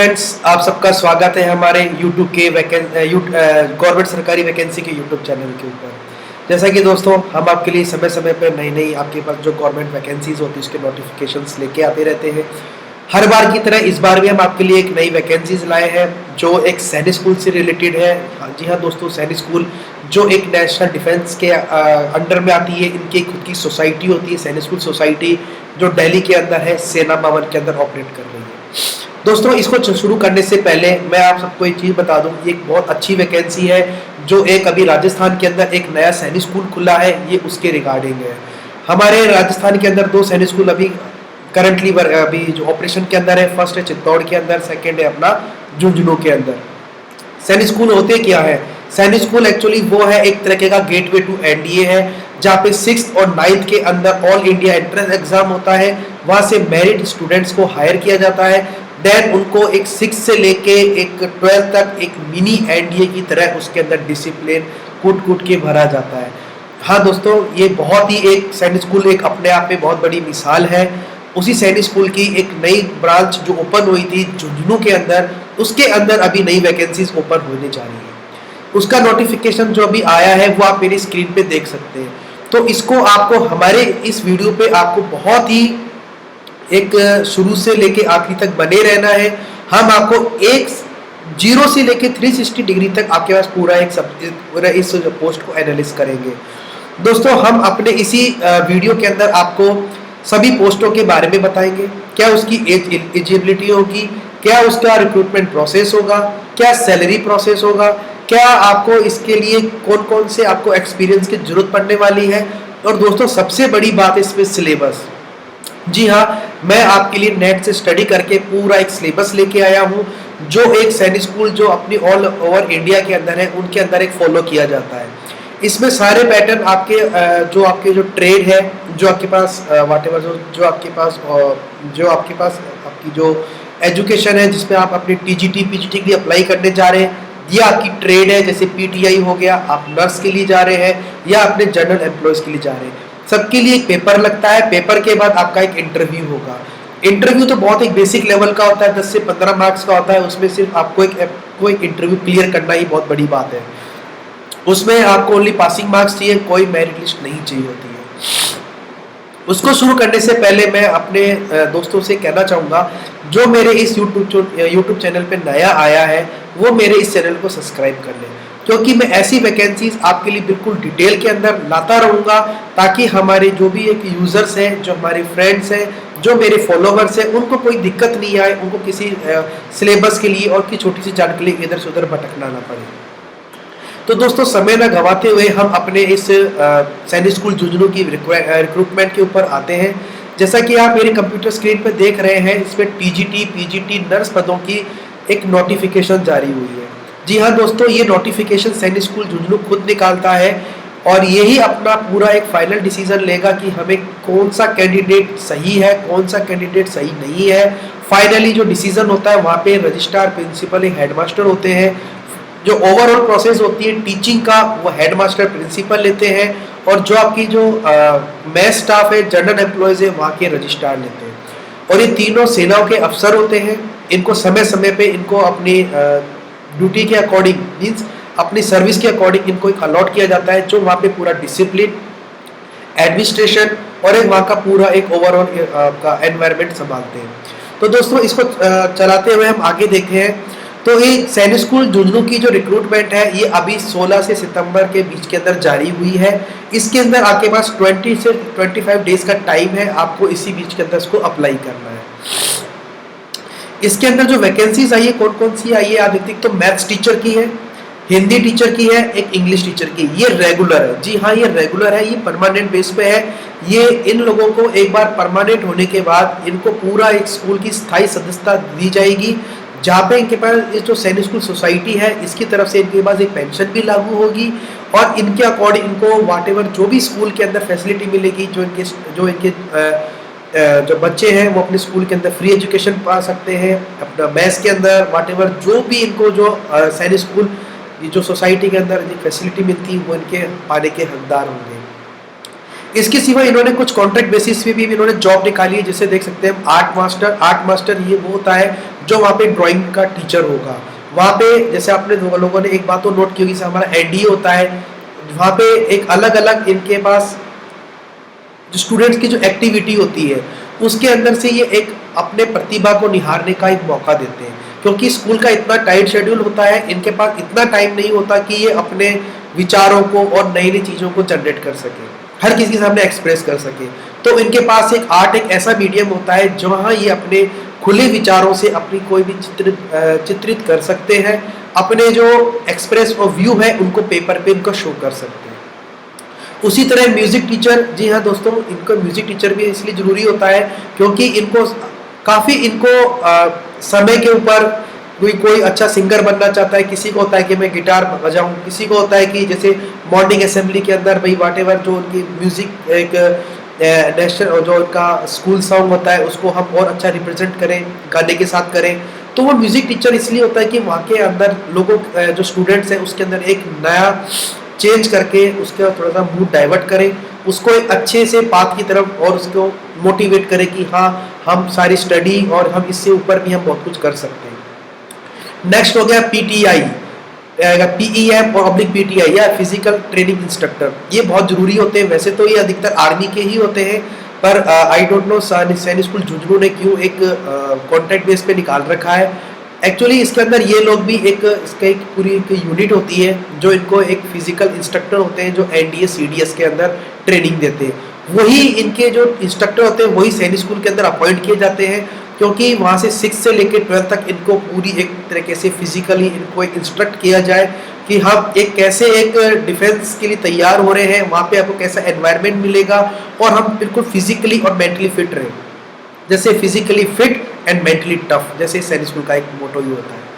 Friends, आप सबका स्वागत है हमारे यूट्यूब के गवर्नमेंट सरकारी वैकेंसी के यूट्यूब चैनल के ऊपर। जैसा कि दोस्तों हम आपके लिए समय समय पर नई नई आपके पास जो गवर्नमेंट वैकेंसीज होती है उसके नोटिफिकेशंस लेके आते रहते हैं। हर बार की तरह इस बार भी हम आपके लिए एक नई वैकेंसीज लाए हैं जो एक सैनिक स्कूल से रिलेटेड है। हाँ जी हाँ दोस्तों, सैनिक स्कूल जो एक नेशनल डिफेंस के अंडर में आती है। इनकी खुद की सोसाइटी होती है, सैनिक स्कूल सोसाइटी, जो दिल्ली के अंदर है, सेना भवन के अंदर ऑपरेट कर रही है। दोस्तों इसको शुरू करने से पहले मैं आप सबको एक चीज़ बता दूं, ये एक बहुत अच्छी वैकेंसी है जो एक अभी राजस्थान के अंदर एक नया सैनिक स्कूल खुला है, ये उसके रिगार्डिंग है। हमारे राजस्थान के अंदर दो सैनिक स्कूल अभी करंटली अभी जो ऑपरेशन के अंदर है। फर्स्ट है चित्तौड़ के अंदर, सेकेंड है अपना झुंझुनू के अंदर। सैनिक स्कूल होते क्या है? सैनिक स्कूल एक्चुअली वो है एक तरीके का गेटवे टू एनडीए है, जहाँ पे 6th और 9th के अंदर ऑल इंडिया एंट्रेंस एग्जाम होता है। वहाँ से मेरिट स्टूडेंट्स को हायर किया जाता है। देन उनको एक 6 से लेके एक 12 तक एक मिनी एनडीए की तरह उसके अंदर डिसिप्लिन कूट कूट के भरा जाता है। हाँ दोस्तों, ये बहुत ही एक सैनिक स्कूल एक अपने आप में बहुत बड़ी मिसाल है। उसी सैनिक स्कूल की एक नई ब्रांच जो ओपन हुई थी झुंझुनू के अंदर, उसके अंदर अभी नई वैकेंसीज ओपन होने जा रही है। उसका नोटिफिकेशन जो अभी आया है वो आप मेरी स्क्रीन पे देख सकते हैं। तो इसको आपको हमारे इस वीडियो पे आपको बहुत ही एक शुरू से लेके आखिरी तक बने रहना है। हम आपको एक 0 से लेके 360 डिग्री तक आपके पास पूरा इस पोस्ट को एनालिस करेंगे। दोस्तों हम अपने इसी वीडियो के अंदर आपको सभी पोस्टों के बारे में बताएंगे। क्या उसकी एलिजिबिलिटी होगी, क्या उसका रिक्रूटमेंट प्रोसेस होगा, क्या सैलरी प्रोसेस होगा, क्या आपको इसके लिए कौन कौन से आपको एक्सपीरियंस की जरूरत पड़ने वाली है, और दोस्तों सबसे बड़ी बात है इसमें सिलेबस। जी हाँ, मैं आपके लिए नेट से स्टडी करके पूरा एक सिलेबस लेके आया हूँ जो एक सैनिक स्कूल जो अपनी ऑल ओवर इंडिया के अंदर है उनके अंदर एक फॉलो किया जाता है। इसमें सारे पैटर्न आपके जो ट्रेड है, जो आपके पास वाटेवर जो आपके पास आपकी जो एजुकेशन है जिसमें आप अपने टीजीटी पीजीटी के लिए अप्लाई करने जा रहे हैं, या आपकी ट्रेड है जैसे पीटीआई हो गया, आप नर्स के लिए जा रहे हैं, या अपने जनरल एम्प्लॉयज़ के लिए जा रहे हैं, सबके लिए एक पेपर लगता है। पेपर के बाद आपका एक इंटरव्यू होगा। इंटरव्यू तो बहुत एक बेसिक लेवल का होता है, 10 से 15 मार्क्स का होता है। उसमें सिर्फ आपको एक इंटरव्यू क्लियर करना ही बहुत बड़ी बात है। उसमें आपको ओनली पासिंग मार्क्स चाहिए, कोई मेरिट लिस्ट नहीं चाहिए होती है। उसको शुरू करने से पहले मैं अपने दोस्तों से कहना चाहूँगा जो मेरे इस यूट्यूब चैनल पे नया आया है वो मेरे इस चैनल को सब्सक्राइब कर लें, क्योंकि मैं ऐसी वैकेंसीज आपके लिए बिल्कुल डिटेल के अंदर लाता रहूँगा, ताकि हमारे जो भी एक यूज़र्स हैं, जो हमारे फ्रेंड्स हैं, जो मेरे फॉलोवर्स हैं, उनको कोई दिक्कत नहीं आए, उनको किसी सिलेबस के लिए और की छोटी सी जानकारी के लिए इधर से उधर भटकना ना पड़े। तो दोस्तों समय न गवाते हुए हम अपने इस सैनिक स्कूल झुंझुनू की रिक्रूटमेंट के ऊपर आते हैं। जैसा कि आप मेरे कंप्यूटर स्क्रीन पर देख रहे हैं, इसमें टीजीटी पीजीटी नर्स पदों की एक नोटिफिकेशन जारी हुई है। जी हाँ दोस्तों, ये नोटिफिकेशन सैनिक स्कूल झुंझुनू खुद निकालता है और यही अपना पूरा एक फाइनल डिसीजन लेगा कि हमें कौन सा कैंडिडेट सही है, कौन सा कैंडिडेट सही नहीं है। फाइनली जो डिसीजन होता है वहाँ पे रजिस्ट्रार, प्रिंसिपल, हेडमास्टर होते हैं। जो ओवरऑल प्रोसेस होती है टीचिंग का वो हेडमास्टर, प्रिंसिपल लेते हैं, और जो आपकी जो मेस स्टाफ है, जनरल एम्प्लॉयज़ है, वहाँ के रजिस्ट्रार लेते हैं। और ये तीनों सेनाओं के अफसर होते हैं। इनको समय समय पे इनको अपनी ड्यूटी के अकॉर्डिंग मीन्स अपनी सर्विस के अकॉर्डिंग इनको एक अलॉट किया जाता है, जो वहाँ पे पूरा डिसिप्लिन, एडमिनिस्ट्रेशन और एक वहाँ का पूरा एक ओवरऑल का एनवायरनमेंट संभालते हैं। तो दोस्तों इसको चलाते हुए हम आगे देखते हैं। तो ये सैनिक स्कूल झुंझुनू की जो रिक्रूटमेंट है ये अभी 16 से सितंबर के बीच के अंदर जारी हुई है। इसके अंदर आपके पास 20 से 25 डेज का टाइम है, आपको इसी बीच के अंदर इसको अप्लाई करना है। इसके अंदर जो वैकेंसीज आई है कौन कौन सी आई है आप देखते हैं। तो मैथ्स टीचर की है, हिंदी टीचर की है, एक इंग्लिश टीचर की। ये रेगुलर है, जी हाँ ये रेगुलर है, ये परमानेंट बेस पे है। ये इन लोगों को एक बार परमानेंट होने के बाद इनको पूरा एक स्कूल की स्थायी सदस्यता दी जाएगी, जहाँ पे इनके पास ये जो सैनिक स्कूल सोसाइटी है इसकी तरफ से इनके पास एक पेंशन भी लागू होगी, और इनके अकॉर्डिंग इनको वाटेवर जो भी स्कूल के अंदर फैसिलिटी मिलेगी, जो इनके जो बच्चे हैं वो अपने स्कूल के अंदर फ्री एजुकेशन पा सकते हैं, अपना मैथ्स के अंदर वाटेवर जो भी इनको जो सैनिक स्कूल जो सोसाइटी के अंदर फैसिलिटी मिलती है वो इनके पाने के हकदार होंगे। इसके सिवा इन्होंने कुछ कॉन्ट्रैक्ट बेसिस पे भी इन्होंने जॉब निकाली है, जिसे देख सकते हैं आर्ट मास्टर ये वो होता है जो वहाँ पे ड्राइंग का टीचर होगा। वहाँ पे जैसे आपने लोगों ने एक बात तो नोट की होगी, हमारा एनडीए होता है, वहाँ पे एक अलग अलग इनके पास जो स्टूडेंट्स की जो एक्टिविटी होती है उसके अंदर से ये एक अपने प्रतिभा को निहारने का एक मौका देते हैं, क्योंकि स्कूल का इतना टाइट शेड्यूल होता है, इनके पास इतना टाइम नहीं होता कि ये अपने विचारों को और नई नई चीज़ों को जनरेट कर सके, हर किसी के सामने एक्सप्रेस कर सके। तो इनके पास एक आर्ट एक ऐसा मीडियम होता है जहाँ ये अपने खुले विचारों से अपनी कोई भी चित्रित कर सकते हैं, अपने जो एक्सप्रेस और व्यू है उनको पेपर पे इनको शो कर सकते हैं। उसी तरह म्यूजिक टीचर, जी हाँ दोस्तों, इनको म्यूजिक टीचर भी इसलिए जरूरी होता है क्योंकि इनको काफ़ी समय के ऊपर कोई अच्छा सिंगर बनना चाहता है, किसी को होता है कि मैं गिटार बजाऊं, किसी को होता है कि जैसे मॉर्निंग असेंबली के अंदर भाई वाटेवर जो उनकी म्यूजिक एक नेशनल जो उनका स्कूल सॉन्ग होता है उसको हम और अच्छा रिप्रेजेंट करें, गाने के साथ करें। तो वो म्यूजिक टीचर इसलिए होता है कि वहाँ के अंदर लोगों जो स्टूडेंट्स हैं उसके अंदर एक नया चेंज करके उसका थोड़ा सा मूड डाइवर्ट करें, उसको एक अच्छे से पाथ की तरफ और उसको मोटिवेट करें कि हाँ हम सारी स्टडी और हम इससे ऊपर भी हम बहुत कुछ कर सकते हैं। नेक्स्ट हो गया पीटीआई, पीईएम और ऑब्लिक पीटीआई या फिजिकल ट्रेनिंग इंस्ट्रक्टर। ये बहुत जरूरी होते हैं, वैसे तो ये अधिकतर आर्मी के ही होते हैं, पर आई डोंट नो सैनिक स्कूल झुंझुनू ने क्यों एक कॉन्ट्रैक्ट बेस पे निकाल रखा है। एक्चुअली इसके अंदर ये लोग भी इसका एक पूरी एक यूनिट होती है जो इनको एक फिजिकल इंस्ट्रक्टर होते हैं जो एनडीए सीडीएस के अंदर ट्रेनिंग देते हैं। वही इनके जो इंस्ट्रक्टर होते हैं वही सैनिक स्कूल के अंदर अपॉइंट किए जाते हैं, क्योंकि वहाँ से 6 से लेकर 12 तक इनको पूरी एक तरीके से फिजिकली इनको एक इंस्ट्रक्ट किया जाए कि हम एक कैसे एक डिफेंस के लिए तैयार हो रहे हैं, वहाँ पे आपको कैसा एनवायरनमेंट मिलेगा और हम बिल्कुल फिजिकली और मेंटली फिट रहें। जैसे physically fit and mentally tough, जैसे सैनिक स्कूल का एक मोटो ही होता है।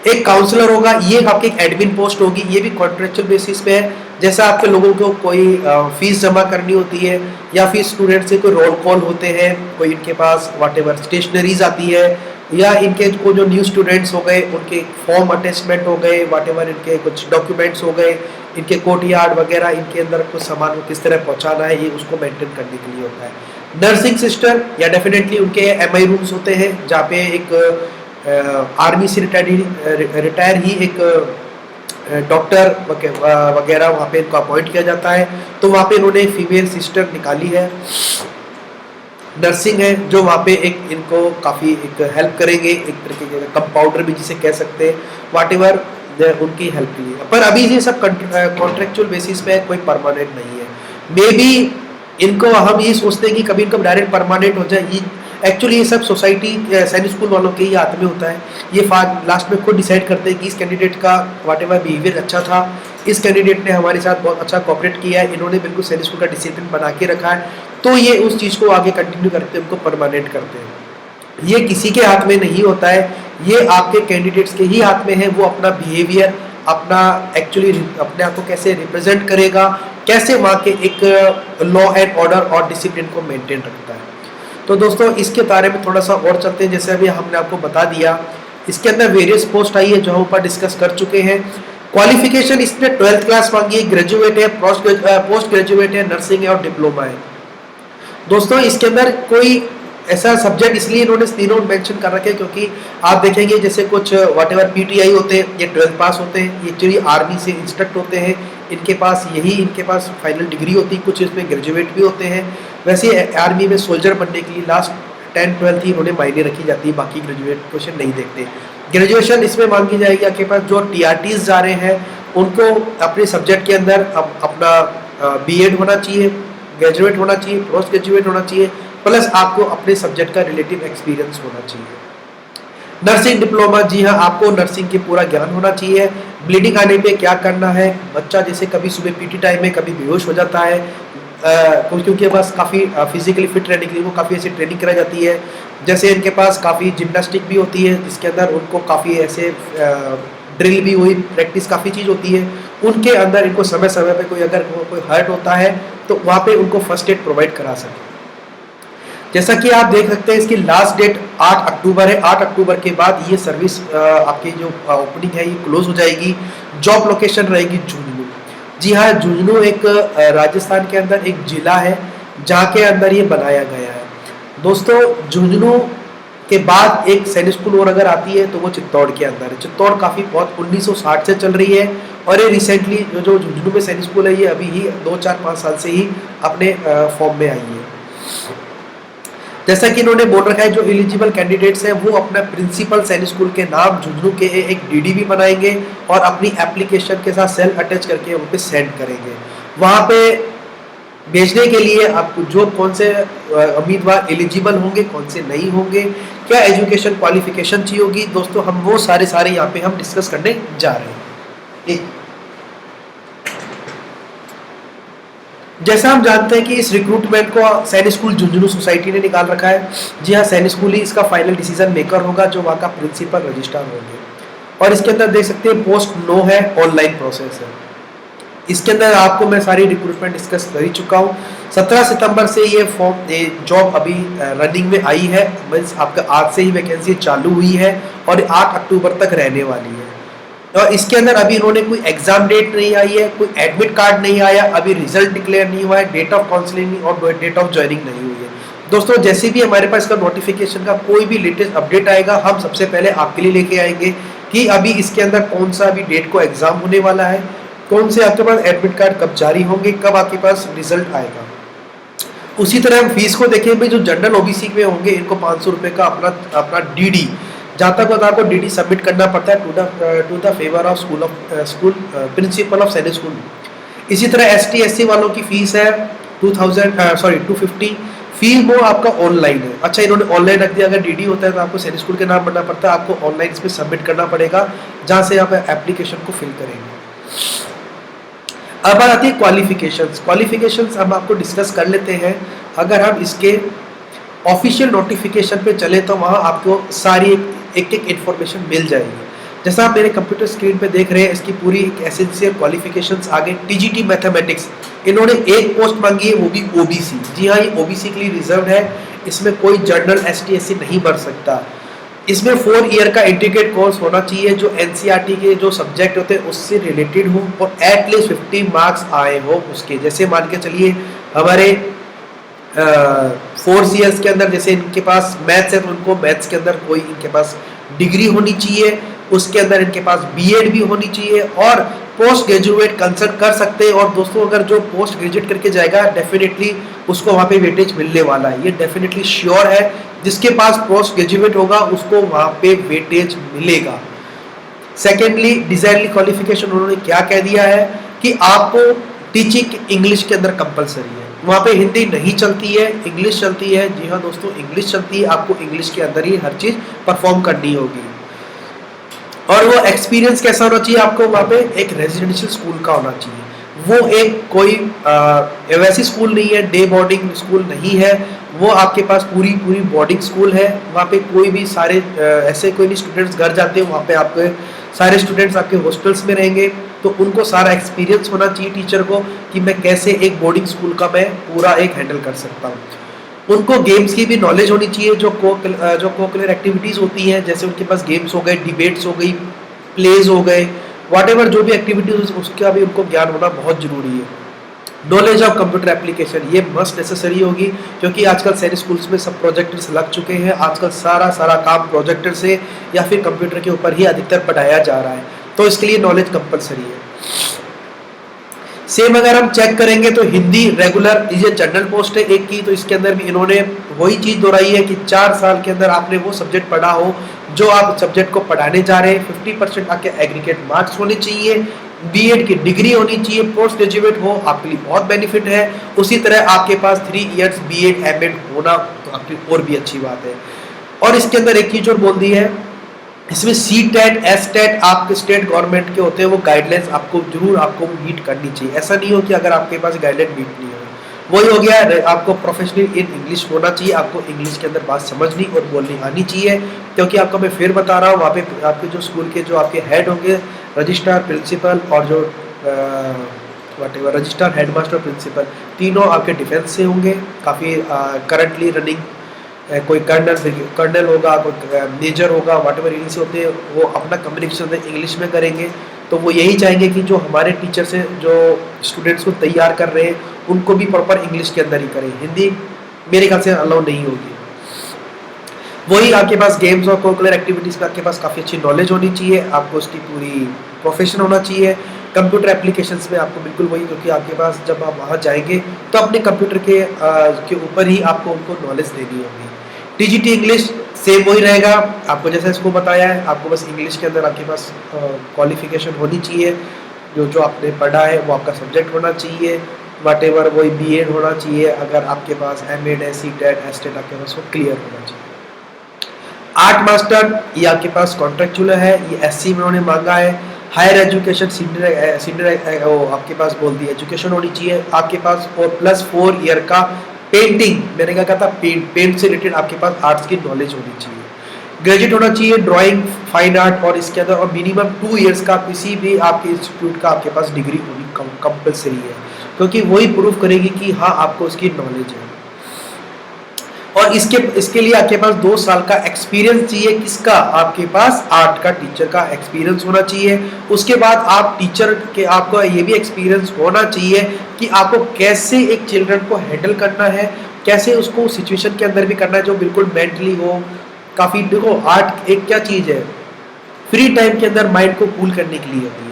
एक काउंसलर होगा, ये आपकी एक एडमिन पोस्ट होगी, ये भी कॉन्ट्रेक्चुअल बेसिस पे है। जैसा आपके लोगों को कोई फीस जमा करनी होती है या फिर स्टूडेंट से कोई रोल कॉल होते हैं, कोई इनके पास व्हाटएवर स्टेशनरीज आती है, या इनके को जो न्यू स्टूडेंट्स हो गए उनके फॉर्म अटैचमेंट हो गए, व्हाटएवर इनके कुछ डॉक्यूमेंट्स हो गए, इनके कोर्ट यार्ड वगैरह, इनके अंदर कुछ सामान को किस तरह पहुँचाना है, ये उसको मेंटेन करने के लिए होता है। नर्सिंग सिस्टर या डेफिनेटली उनके एमआई रूम्स होते हैं जहाँ पे एक आर्मी से रिटायर ही एक डॉक्टर वगैरह वहाँ पे इनको अपॉइंट किया जाता है, तो वहाँ पे इन्होंने फीमेल सिस्टर निकाली है। नर्सिंग है जो वहाँ पे एक इनको काफ़ी एक हेल्प करेंगे, एक तरीके के कंपाउंडर भी जिसे कह सकते हैं, व्हाटएवर उनकी हेल्प के लिए। पर अभी ये सब कॉन्ट्रेक्चुअल बेसिस पे कोई परमानेंट नहीं है। मे बी इनको हम ये सोचते हैं कि कभी इनको डायरेक्ट परमानेंट हो जाए, एक्चुअली ये सब सोसाइटी सैनिक स्कूल वालों के ही हाथ में होता है। ये लास्ट में खुद डिसाइड करते हैं कि इस कैंडिडेट का व्हाटएवर बिहेवियर अच्छा था, इस कैंडिडेट ने हमारे साथ बहुत अच्छा कोऑपरेट किया है, इन्होंने बिल्कुल सैनिक स्कूल का डिसिप्लिन बना के रखा है, तो ये उस चीज़ को आगे कंटिन्यू करते हैं, उनको परमानेंट करते हैं। ये किसी के हाथ में नहीं होता है, ये आपके कैंडिडेट्स के ही हाथ में है। वो अपना बिहेवियर, अपना एक्चुअली अपने आप को कैसे रिप्रेजेंट करेगा, कैसे वहाँ के एक लॉ एंड ऑर्डर और डिसिप्लिन को मेंटेन रखता है। तो दोस्तों इसके बारे में थोड़ा सा और चलते हैं। जैसे अभी हमने आपको बता दिया, इसके अंदर वेरियस पोस्ट आई है जो हम ऊपर डिस्कस कर चुके हैं। क्वालिफिकेशन इसने 12th क्लास मांगी है, ग्रेजुएट है, पोस्ट ग्रेजुएट है, नर्सिंग है और डिप्लोमा है। दोस्तों इसके अंदर कोई ऐसा सब्जेक्ट इसलिए इन्होंने तीनों मेंशन कर रखे हैं क्योंकि आप देखेंगे जैसे कुछ व्हाटएवर पीटीआई होते हैं, ये 12th पास होते हैं, ये एक्चुअली आर्मी से इंस्ट्रक्ट होते हैं, इनके पास इनके पास फाइनल डिग्री होती है, कुछ इसमें ग्रेजुएट भी होते हैं। वैसे आर्मी में सोल्जर बनने के लिए लास्ट 10-12 ही इन्होंने मायने रखी जाती है, बाकी ग्रेजुएट क्वेश्चन नहीं देखते। ग्रेजुएशन इसमें मांगी जाएगी आपके पास जो टीआरटीज जा रहे हैं उनको अपने सब्जेक्ट के अंदर अपना बीएड होना चाहिए, ग्रेजुएट होना चाहिए, पोस्ट ग्रेजुएट होना चाहिए, प्लस आपको अपने सब्जेक्ट का रिलेटिव एक्सपीरियंस होना चाहिए। नर्सिंग डिप्लोमा, जी हाँ, आपको नर्सिंग के पूरा ज्ञान होना चाहिए। ब्लीडिंग आने पे क्या करना है, बच्चा जैसे कभी सुबह पीटी टाइम में कभी बेहोश हो जाता है, क्योंकि बस काफ़ी फिजिकली फिट रहने के लिए वो काफ़ी ऐसी ट्रेनिंग कराई जाती है। जैसे इनके पास काफ़ी जिम्नास्टिक भी होती है जिसके अंदर उनको काफ़ी ऐसे ड्रिल भी हुई, प्रैक्टिस काफ़ी चीज़ होती है। उनके अंदर इनको समय समय पे कोई हर्ट होता है तो वहाँ पे उनको फर्स्ट एड प्रोवाइड करा सके। जैसा कि आप देख सकते हैं इसकी लास्ट डेट 8 अक्टूबर है। 8 अक्टूबर के बाद ये सर्विस आपकी जो ओपनिंग है ये क्लोज हो जाएगी। जॉब लोकेशन रहेगी झुंझुनू। जी हाँ, झुंझुनू एक राजस्थान के अंदर एक जिला है जहाँ के अंदर ये बनाया गया है। दोस्तों, झुंझुनू के बाद एक सैनिक स्कूल और अगर आती है तो वो चित्तौड़ के अंदर है। चित्तौड़ काफ़ी बहुत 1960 से चल रही है और ये रिसेंटली जो झुंझुनू में सैनिक स्कूल है ये अभी ही 2 4 5 साल से ही अपने फॉर्म में आई है। जैसा कि इन्होंने बोल रखा है, जो एलिजिबल कैंडिडेट्स हैं वो अपना प्रिंसिपल सैनिक स्कूल के नाम झुंझुनू के एक डीडी भी बनाएंगे और अपनी एप्लीकेशन के साथ सेल अटैच करके वहाँ पे सेंड करेंगे। वहाँ पे भेजने के लिए आपको जो कौन से उम्मीदवार एलिजिबल होंगे, कौन से नहीं होंगे, क्या एजुकेशन क्वालिफिकेशन चाहिए होगी, दोस्तों हम वो सारे यहाँ पे हम डिस्कस करने जा रहे हैं। जैसा हम जानते हैं कि इस रिक्रूटमेंट को सैनिक स्कूल झुंझुनू सोसाइटी ने निकाल रखा है। जी हाँ, सैनिक स्कूल ही इसका फाइनल डिसीजन मेकर होगा, जो वहाँ का प्रिंसिपल रजिस्ट्रार होंगे। और इसके अंदर देख सकते हैं पोस्ट नो है, ऑनलाइन प्रोसेस है। इसके अंदर आपको मैं सारी रिक्रूटमेंट डिस्कस कर ही चुका हूँ। 17 सितंबर से ये जॉब अभी रनिंग में आई है, मीन्स आपका आज से ही वैकेंसी चालू हुई है और 8 अक्टूबर तक रहने वाली है। और इसके अंदर अभी इन्होंने कोई एग्जाम डेट नहीं आई है, कोई एडमिट कार्ड नहीं आया, अभी रिजल्ट डिक्लेयर नहीं हुआ है, डेट ऑफ काउंसलिंग और डेट ऑफ ज्वाइनिंग नहीं हुई है। दोस्तों, जैसे भी हमारे पास इसका नोटिफिकेशन का कोई भी लेटेस्ट अपडेट आएगा, हम सबसे पहले आपके लिए लेके आएंगे कि अभी इसके अंदर कौन सा अभी डेट को एग्जाम होने वाला है, कौन से आपके पास एडमिट कार्ड कब जारी होंगे, कब आपके पास रिजल्ट आएगा। उसी तरह हम फीस को देखें भाई, जो जनरल ओबीसी में होंगे इनको 500 रुपये का अपना डीडी, जहाँ तक होता है आपको डीडी सबमिट करना पड़ता है to the favour of school principal of Sainik school. इसी तरह एसटी एससी वालों की फीस है 250 फी वो आपका ऑनलाइन है। अच्छा, इन्होंने ऑनलाइन रख दिया। अगर डीडी होता है तो आपको सैनिक स्कूल के नाम भरना पड़ता है, आपको ऑनलाइन इसमें सबमिट करना पड़ेगा, जहाँ से आप एप्लीकेशन को फिल करेंगे। अब आती है क्वालिफिकेशंस हम आपको डिस्कस कर लेते हैं। अगर हम इसके ऑफिशियल नोटिफिकेशन पे चले तो वहाँ आपको सारी एक इन्फॉर्मेशन मिल जाएगी। जैसा आप मेरे कंप्यूटर स्क्रीन पे देख रहे हैं, इसकी पूरी एक एसेंशियल क्वालिफिकेशंस आगे टीजीटी मैथमेटिक्स इन्होंने एक पोस्ट मांगी है, वो भी ओबीसी। जी हाँ, ये ओबीसी के लिए रिजर्व है, इसमें कोई जनरल एसटी एससी नहीं भर सकता। इसमें 4 ईयर का इंटीग्रेटेड कोर्स होना चाहिए, जो एनसीईआरटी के जो सब्जेक्ट होते हैं उससे रिलेटेड हो और एटलीस्ट 50 मार्क्स आए हो उसके। जैसे मान के चलिए हमारे 4 ईयर्स के अंदर जैसे इनके पास मैथ्स है तो उनको मैथ्स के अंदर कोई इनके पास डिग्री होनी चाहिए, उसके अंदर इनके पास बीएड भी होनी चाहिए और पोस्ट ग्रेजुएट कंसल्ट कर सकते हैं। और दोस्तों, अगर जो पोस्ट ग्रेजुएट करके जाएगा डेफिनेटली उसको वहाँ पे वेटेज मिलने वाला है, ये डेफिनेटली श्योर है। जिसके पास पोस्ट ग्रेजुएट होगा उसको वहाँ पे वेटेज मिलेगा। सेकेंडली, डिजायर्ड क्वालिफिकेशन उन्होंने क्या कह दिया है कि आपको टीचिंग इंग्लिश के अंदर कंपलसरी है। वहाँ पे हिंदी नहीं चलती है, इंग्लिश चलती है। जी हाँ दोस्तों, इंग्लिश चलती है, आपको इंग्लिश के अंदर ही हर चीज़ परफॉर्म करनी होगी। और वो एक्सपीरियंस कैसा होना चाहिए आपको, वहाँ पे एक रेजिडेंशियल स्कूल का होना चाहिए। वो एक कोई वैसी स्कूल नहीं है, डे बोर्डिंग स्कूल नहीं है, वो आपके पास पूरी बोर्डिंग स्कूल है। वहाँ पे कोई भी सारे ऐसे कोई नहीं स्टूडेंट्स घर जाते हैं, वहाँ पे आपके सारे स्टूडेंट्स आपके हॉस्टल्स में रहेंगे। तो उनको सारा एक्सपीरियंस होना चाहिए टीचर को कि मैं कैसे एक बोर्डिंग स्कूल का मैं पूरा एक हैंडल कर सकता हूँ। उनको गेम्स की भी नॉलेज होनी चाहिए, जो कोकरिकुलर एक्टिविटीज़ होती हैं, जैसे उनके पास गेम्स हो गए, डिबेट्स हो गई, प्लेज हो गए, व्हाटएवर जो भी एक्टिविटीज उसका भी उनको ज्ञान होना बहुत जरूरी है। नॉलेज ऑफ कंप्यूटर एप्लीकेशन ये मस्ट नेसेसरी होगी, क्योंकि आजकल सैनिक स्कूल्स में सब प्रोजेक्टर्स लग चुके हैं। आजकल सारा काम प्रोजेक्टर से या फिर कंप्यूटर के ऊपर ही अधिकतर पढ़ाया जा रहा है, तो इसके लिए नॉलेज कंपलसरी है। सेम अगर हम चेक करेंगे तो हिंदी रेगुलर ये जनरल पोस्ट है एक की, तो इसके अंदर भी इन्होंने वही चीज़ दोहराई है कि 4 साल के अंदर आपने वो सब्जेक्ट पढ़ा हो जो आप सब्जेक्ट को पढ़ाने जा रहे हैं। 50% आपके एग्रीगेट मार्क्स होने चाहिए, बीएड की डिग्री होनी चाहिए, पोस्ट ग्रेजुएट हो, आपके लिए बहुत बेनिफिट है। उसी तरह आपके पास 3 इयर्स बीएड एमएड होना तो आपकी और भी अच्छी बात है। और इसके अंदर एक चीज़ और बोल दी है, इसमें सी टेट एस टेट आपके स्टेट गवर्नमेंट के होते हैं, वो गाइडलाइंस आपको जरूर आपको मीट करनी चाहिए। ऐसा नहीं हो कि अगर आपके पास गाइडलाइन मीट नहीं हो, वही हो गया। आपको प्रोफेशनल इन इंग्लिश होना चाहिए, आपको इंग्लिश के अंदर बात समझनी और बोलनी आनी चाहिए। क्योंकि आपको मैं फिर बता रहा हूँ, वहाँ पे आपके जो स्कूल के जो आपके हेड होंगे, रजिस्ट्रार, प्रिंसिपल और जो रजिस्ट्रार, हेडमास्टर, प्रिंसिपल, तीनों आपके डिफेंस से होंगे। काफ़ी करंटली रनिंग कोई कर्नल होगा, कोई मेजर होगा, व्हाटएवर इनसे होते हैं, वो अपना कम्युनिकेशन इंग्लिश में करेंगे। तो वो यही चाहेंगे कि जो हमारे टीचर से जो स्टूडेंट्स को तैयार कर रहे हैं उनको भी प्रॉपर इंग्लिश के अंदर ही करें, हिंदी मेरे ख्याल से अलाउ नहीं होगी। वही आपके पास गेम्स और कोकुलर एक्टिविटीज़ में आपके पास काफ़ी अच्छी नॉलेज होनी चाहिए, आपको उसकी पूरी प्रोफेशन होना चाहिए। कंप्यूटर एप्लीकेशंस में आपको बिल्कुल वही, क्योंकि आपके पास जब आप वहाँ जाएंगे तो अपने कंप्यूटर के ऊपर ही आपको उनको नॉलेज देनी होगी। टीजीटी इंग्लिश सेम वही रहेगा, आपको जैसा इसको बताया है, आपको बस इंग्लिश के अंदर आपके पास क्वालिफिकेशन होनी चाहिए, जो आपने पढ़ा है वो आपका सब्जेक्ट होना चाहिए, वॉटेवर वही बीएड होना चाहिए, अगर आपके पास एमएड है, सीटेट, एसटेट आपके पास वो क्लियर होना चाहिए। आर्ट मास्टर ये आपके पास कॉन्ट्रेक्चुअल है, ये एससी में उन्होंने मांगा है। हायर एजुकेशन सीनियर वो आपके पास बोल दी एजुकेशन होनी चाहिए आपके पास, और प्लस 4 ईयर का पेंटिंग, मैंने क्या कहा था, पेंट से रिलेटेड आपके पास आर्ट्स की नॉलेज होनी चाहिए। ग्रेजुएट होना चाहिए ड्राइंग, फाइन आर्ट और इसके अंदर, और मिनिमम 2 ईयर्स का किसी भी आपके इंस्टीट्यूट का आपके पास डिग्री होनी कंपलसरी है, क्योंकि वही प्रूव करेगी कि हाँ आपको उसकी नॉलेज है। और इसके लिए आपके पास 2 साल का एक्सपीरियंस चाहिए, किसका, आपके पास आर्ट का टीचर का एक्सपीरियंस होना चाहिए। उसके बाद आप टीचर के आपको ये भी एक्सपीरियंस होना चाहिए कि आपको कैसे एक चिल्ड्रन को हैंडल करना है, कैसे उसको सिचुएशन के अंदर भी करना है जो बिल्कुल मेंटली हो। काफ़ी देखो, आर्ट एक क्या चीज़ है, फ्री टाइम के अंदर माइंड को कूल करने के लिए होती है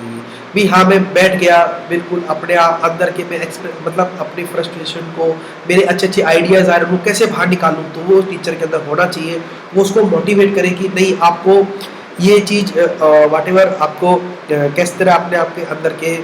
भी। हाँ मैं बैठ गया बिल्कुल अपने अंदर के मैं मतलब अपनी फ्रस्ट्रेशन को, मेरे अच्छे अच्छे आइडियाज़ आ रहे हैं वो कैसे बाहर निकालूं, तो वो टीचर के अंदर होना चाहिए। वो उसको मोटिवेट करे कि नहीं आपको ये चीज़ व्हाटएवर आपको किस तरह अपने आपके अंदर के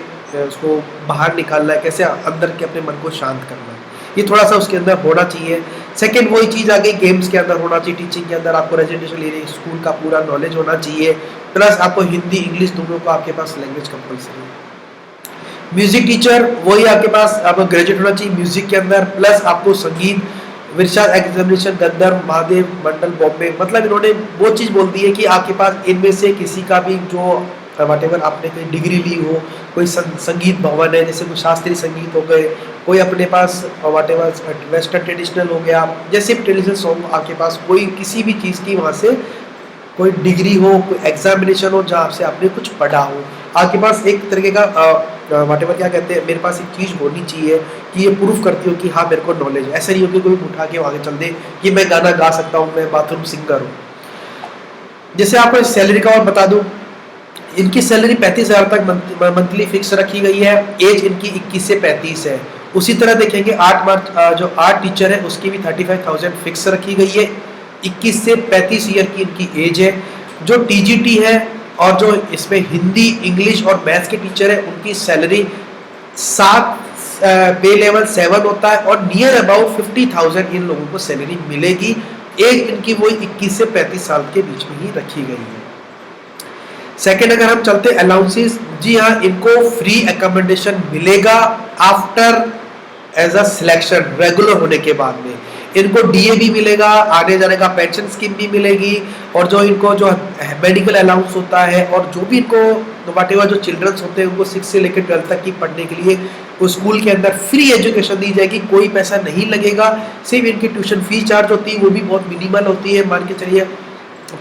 उसको बाहर निकालना है, कैसे अंदर के अपने मन को शांत करना है, ये थोड़ा सा उसके अंदर होना चाहिए। सेकंड वही चीज़ आ गई, गेम्स के अंदर होना चाहिए, टीचिंग के अंदर आपको रेजिडेंशियल एरिया स्कूल का पूरा नॉलेज होना चाहिए, प्लस आपको हिंदी इंग्लिश दोनों का आपके पास लैंग्वेज कंपलसरी है। म्यूजिक टीचर वही आपके पास आपको ग्रेजुएट होना चाहिए म्यूजिक के अंदर, प्लस आपको संगीत, विरसाद एग्जामिनेशन, गंधर्व, महादेव मंडल, बॉम्बे, मतलब इन्होंने वो चीज़ बोल दी है कि आपके पास इनमें से किसी का भी जो वॉटेवर आपने कोई डिग्री ली हो, कोई संगीत भवन है, जैसे कोई शास्त्रीय संगीत हो गए, कोई अपने पास वॉटेवर वेस्टर्न ट्रेडिशनल हो गया, जैसे ट्रेडिशनल सॉन्ग आपके पास कोई किसी भी चीज़ की वहाँ से कोई डिग्री हो, कोई एग्जामिनेशन हो जहाँ से आपने कुछ पढ़ा हो, आपके पास एक तरीके का वॉटेवर क्या कहते हैं, मेरे पास एक चीज़ होनी चाहिए कि ये प्रूफ करती हो कि हाँ मेरे को नॉलेज है। ऐसा नहीं हो कि कोई उठा के आगे चल दे कि मैं गाना गा सकता हूँ, मैं बाथरूम सिंगर हूँ। जैसे आपको सैलरी का और बता दूँ, इनकी सैलरी 35,000 तक मंथली फिक्स रखी गई है, एज इनकी 21 से 35 है। उसी तरह देखेंगे जो आर्ट टीचर है उसकी भी 35,000 फिक्स रखी गई है, 21 से 35 ईयर की इनकी एज है। जो टीजीटी है और जो इसमें हिंदी, इंग्लिश और मैथ्स के टीचर है उनकी सैलरी 7 पे लेवल 7 होता है, और नियर अबाउट 50,000 इन लोगों को सैलरी मिलेगी। एज इनकी वही 21 से 35 साल के बीच में ही रखी गई है। सेकेंड अगर हम चलते अलाउंसेस, जी हाँ इनको फ्री एकोमोडेशन मिलेगा after as a selection, regular होने के बाद में इनको डीए भी मिलेगा, आने जाने का पेंशन स्कीम भी मिलेगी, और जो इनको जो मेडिकल अलाउंस होता है, और जो भी इनको व्हाटएवर जो चिल्ड्रंस होते हैं उनको 6 से लेकर 12 तक की पढ़ने के लिए उस स्कूल के अंदर फ्री एजुकेशन दी जाएगी, कोई पैसा नहीं लगेगा। सिर्फ इनकी ट्यूशन फीस चार्ज होती है, वो भी बहुत मिनिमल होती है, मान के चलिए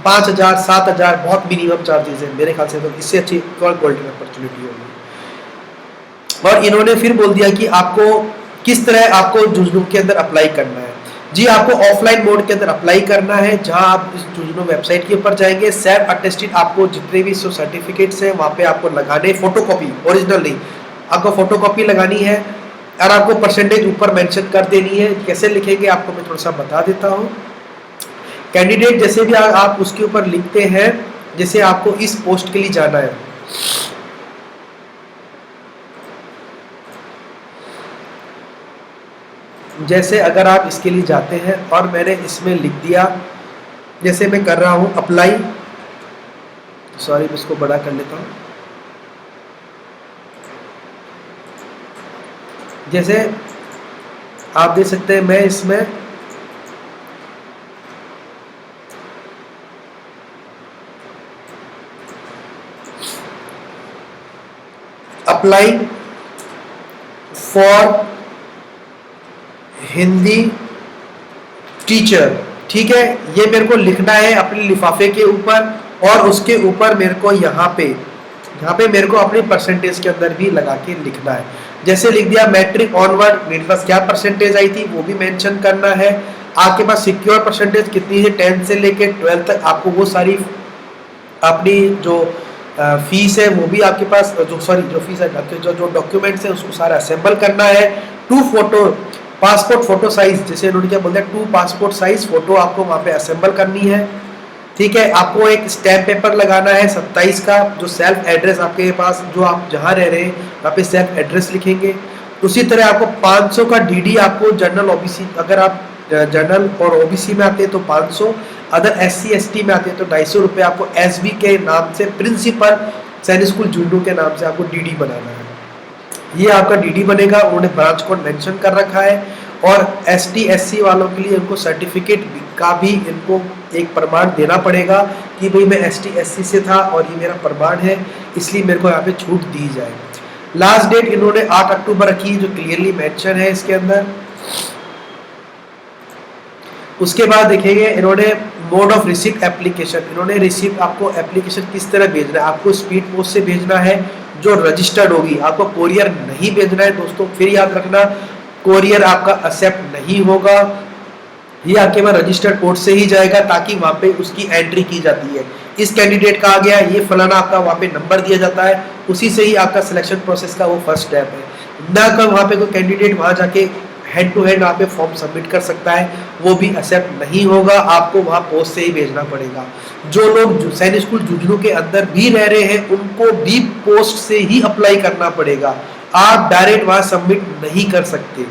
5,000 7,000 बहुत मिनिमम चार्जेस है मेरे ख्याल से, तो इससे अच्छी गोल्डन अपॉर्चुनिटी होगी। और इन्होंने फिर बोल दिया कि आपको किस तरह आपको जुजनू के अंदर अप्लाई करना है। जी आपको ऑफलाइन मोड के अंदर अप्लाई करना है, जहां आप इस जुजनू वेबसाइट के ऊपर जाएंगे, सेल्फ अटेस्टेड आपको जितने भी सर्टिफिकेट्स हैं वहाँ पे आपको लगाने, फोटोकॉपी, ओरिजिनल नहीं, आपको फोटोकॉपी लगानी है, और आपको परसेंटेज ऊपर मेंशन कर देनी है। कैसे लिखेंगे आपको मैं थोड़ा सा बता देता हूँ। कैंडिडेट जैसे भी आप उसके ऊपर लिखते हैं, जैसे आपको इस पोस्ट के लिए जाना है, जैसे अगर आप इसके लिए जाते हैं और मैंने इसमें लिख दिया, जैसे मैं कर रहा हूं अप्लाई, सॉरी मैं इसको बड़ा कर लेता हूं, जैसे आप देख सकते हैं मैं इसमें अप्लाई फॉर हिंदी टीचर, ठीक है, ये मेरे को लिखना है अपने लिफाफे के ऊपर, और उसके ऊपर मेरे को यहाँ पे यहाँ पे मेरे को अपनी परसेंटेज के अंदर भी लगा के लिखना है। जैसे लिख दिया मैट्रिक ऑनवर्ड मेरे पास क्या परसेंटेज आई थी वो भी मेंशन करना है। आपके पास सिक्योर परसेंटेज कितनी है 10 से लेके 12 तक, आपको वो सारी अपनी जो फीस है वो भी आपके पास जो फीस है जो डॉक्यूमेंट्स है उसको सारा असेंबल करना है। 2 फोटो पासपोर्ट फोटो साइज, जैसे इन्होंने क्या बोलते हैं 2 पासपोर्ट साइज फोटो आपको वहाँ पे असेंबल करनी है। ठीक है, आपको एक स्टैम्प पेपर लगाना है 27 का, जो सेल्फ एड्रेस आपके पास जो आप जहाँ रह रहे हैं वहाँ पे सेल्फ एड्रेस लिखेंगे। उसी तरह आपको 500 का डीडी आपको जनरल ओबीसी, अगर आप जनरल और ओबीसी में आते हैं तो 500, अदर एससी एसटी में आते हैं तो 250 रुपये आपको एसबी के नाम से, प्रिंसिपल सैनिक स्कूल जुन्नू के नाम से आपको डीडी बनाना है। ये आपका डीडी बनेगा, उन्होंने ब्रांच कोड मेंशन कर रखा है। और एसटी एससी वालों के लिए इनको सर्टिफिकेट का भी इनको एक प्रमाण देना पड़ेगा कि भाई मैं एसटी एससी से था और ये मेरा प्रमाण है, इसलिए मेरे को यहाँ पे छूट दी जाए। लास्ट डेट इन्होंने 8 अक्टूबर रखी जो क्लियरली मेंशन है इसके अंदर। उसके बाद देखेंगे इन्होंने मोड ऑफ रिसीप्ट एप्लीकेशन, इन्होंने रिसीप्ट आपको एप्लीकेशन किस तरह भेजना है, आपको स्पीड पोस्ट से भेजना है जो रजिस्टर्ड होगी, आपको कोरियर नहीं भेजना है दोस्तों। फिर याद रखना कोरियर आपका एक्सेप्ट नहीं होगा, ये आपके पास रजिस्टर्ड पोर्ट से ही जाएगा ताकि वहाँ पे उसकी एंट्री की जाती है। इस कैंडिडेट का आ गया, ये फलाना आपका वहाँ पे नंबर दिया जाता है, उसी से ही आपका सिलेक्शन प्रोसेस का वो फर्स्ट स्टेप है। ना कर वहाँ पे कोई कैंडिडेट वहाँ जाके हैंड टू हैंड वहाँ पे फॉर्म सबमिट कर सकता है, वो भी एक्सेप्ट नहीं होगा, आपको वहाँ पोस्ट से ही भेजना पड़ेगा। जो लोग सैनिक स्कूल जुझनू के अंदर भी रह रहे हैं उनको भी पोस्ट से ही अप्लाई करना पड़ेगा, आप डायरेक्ट वहाँ सबमिट नहीं कर सकते।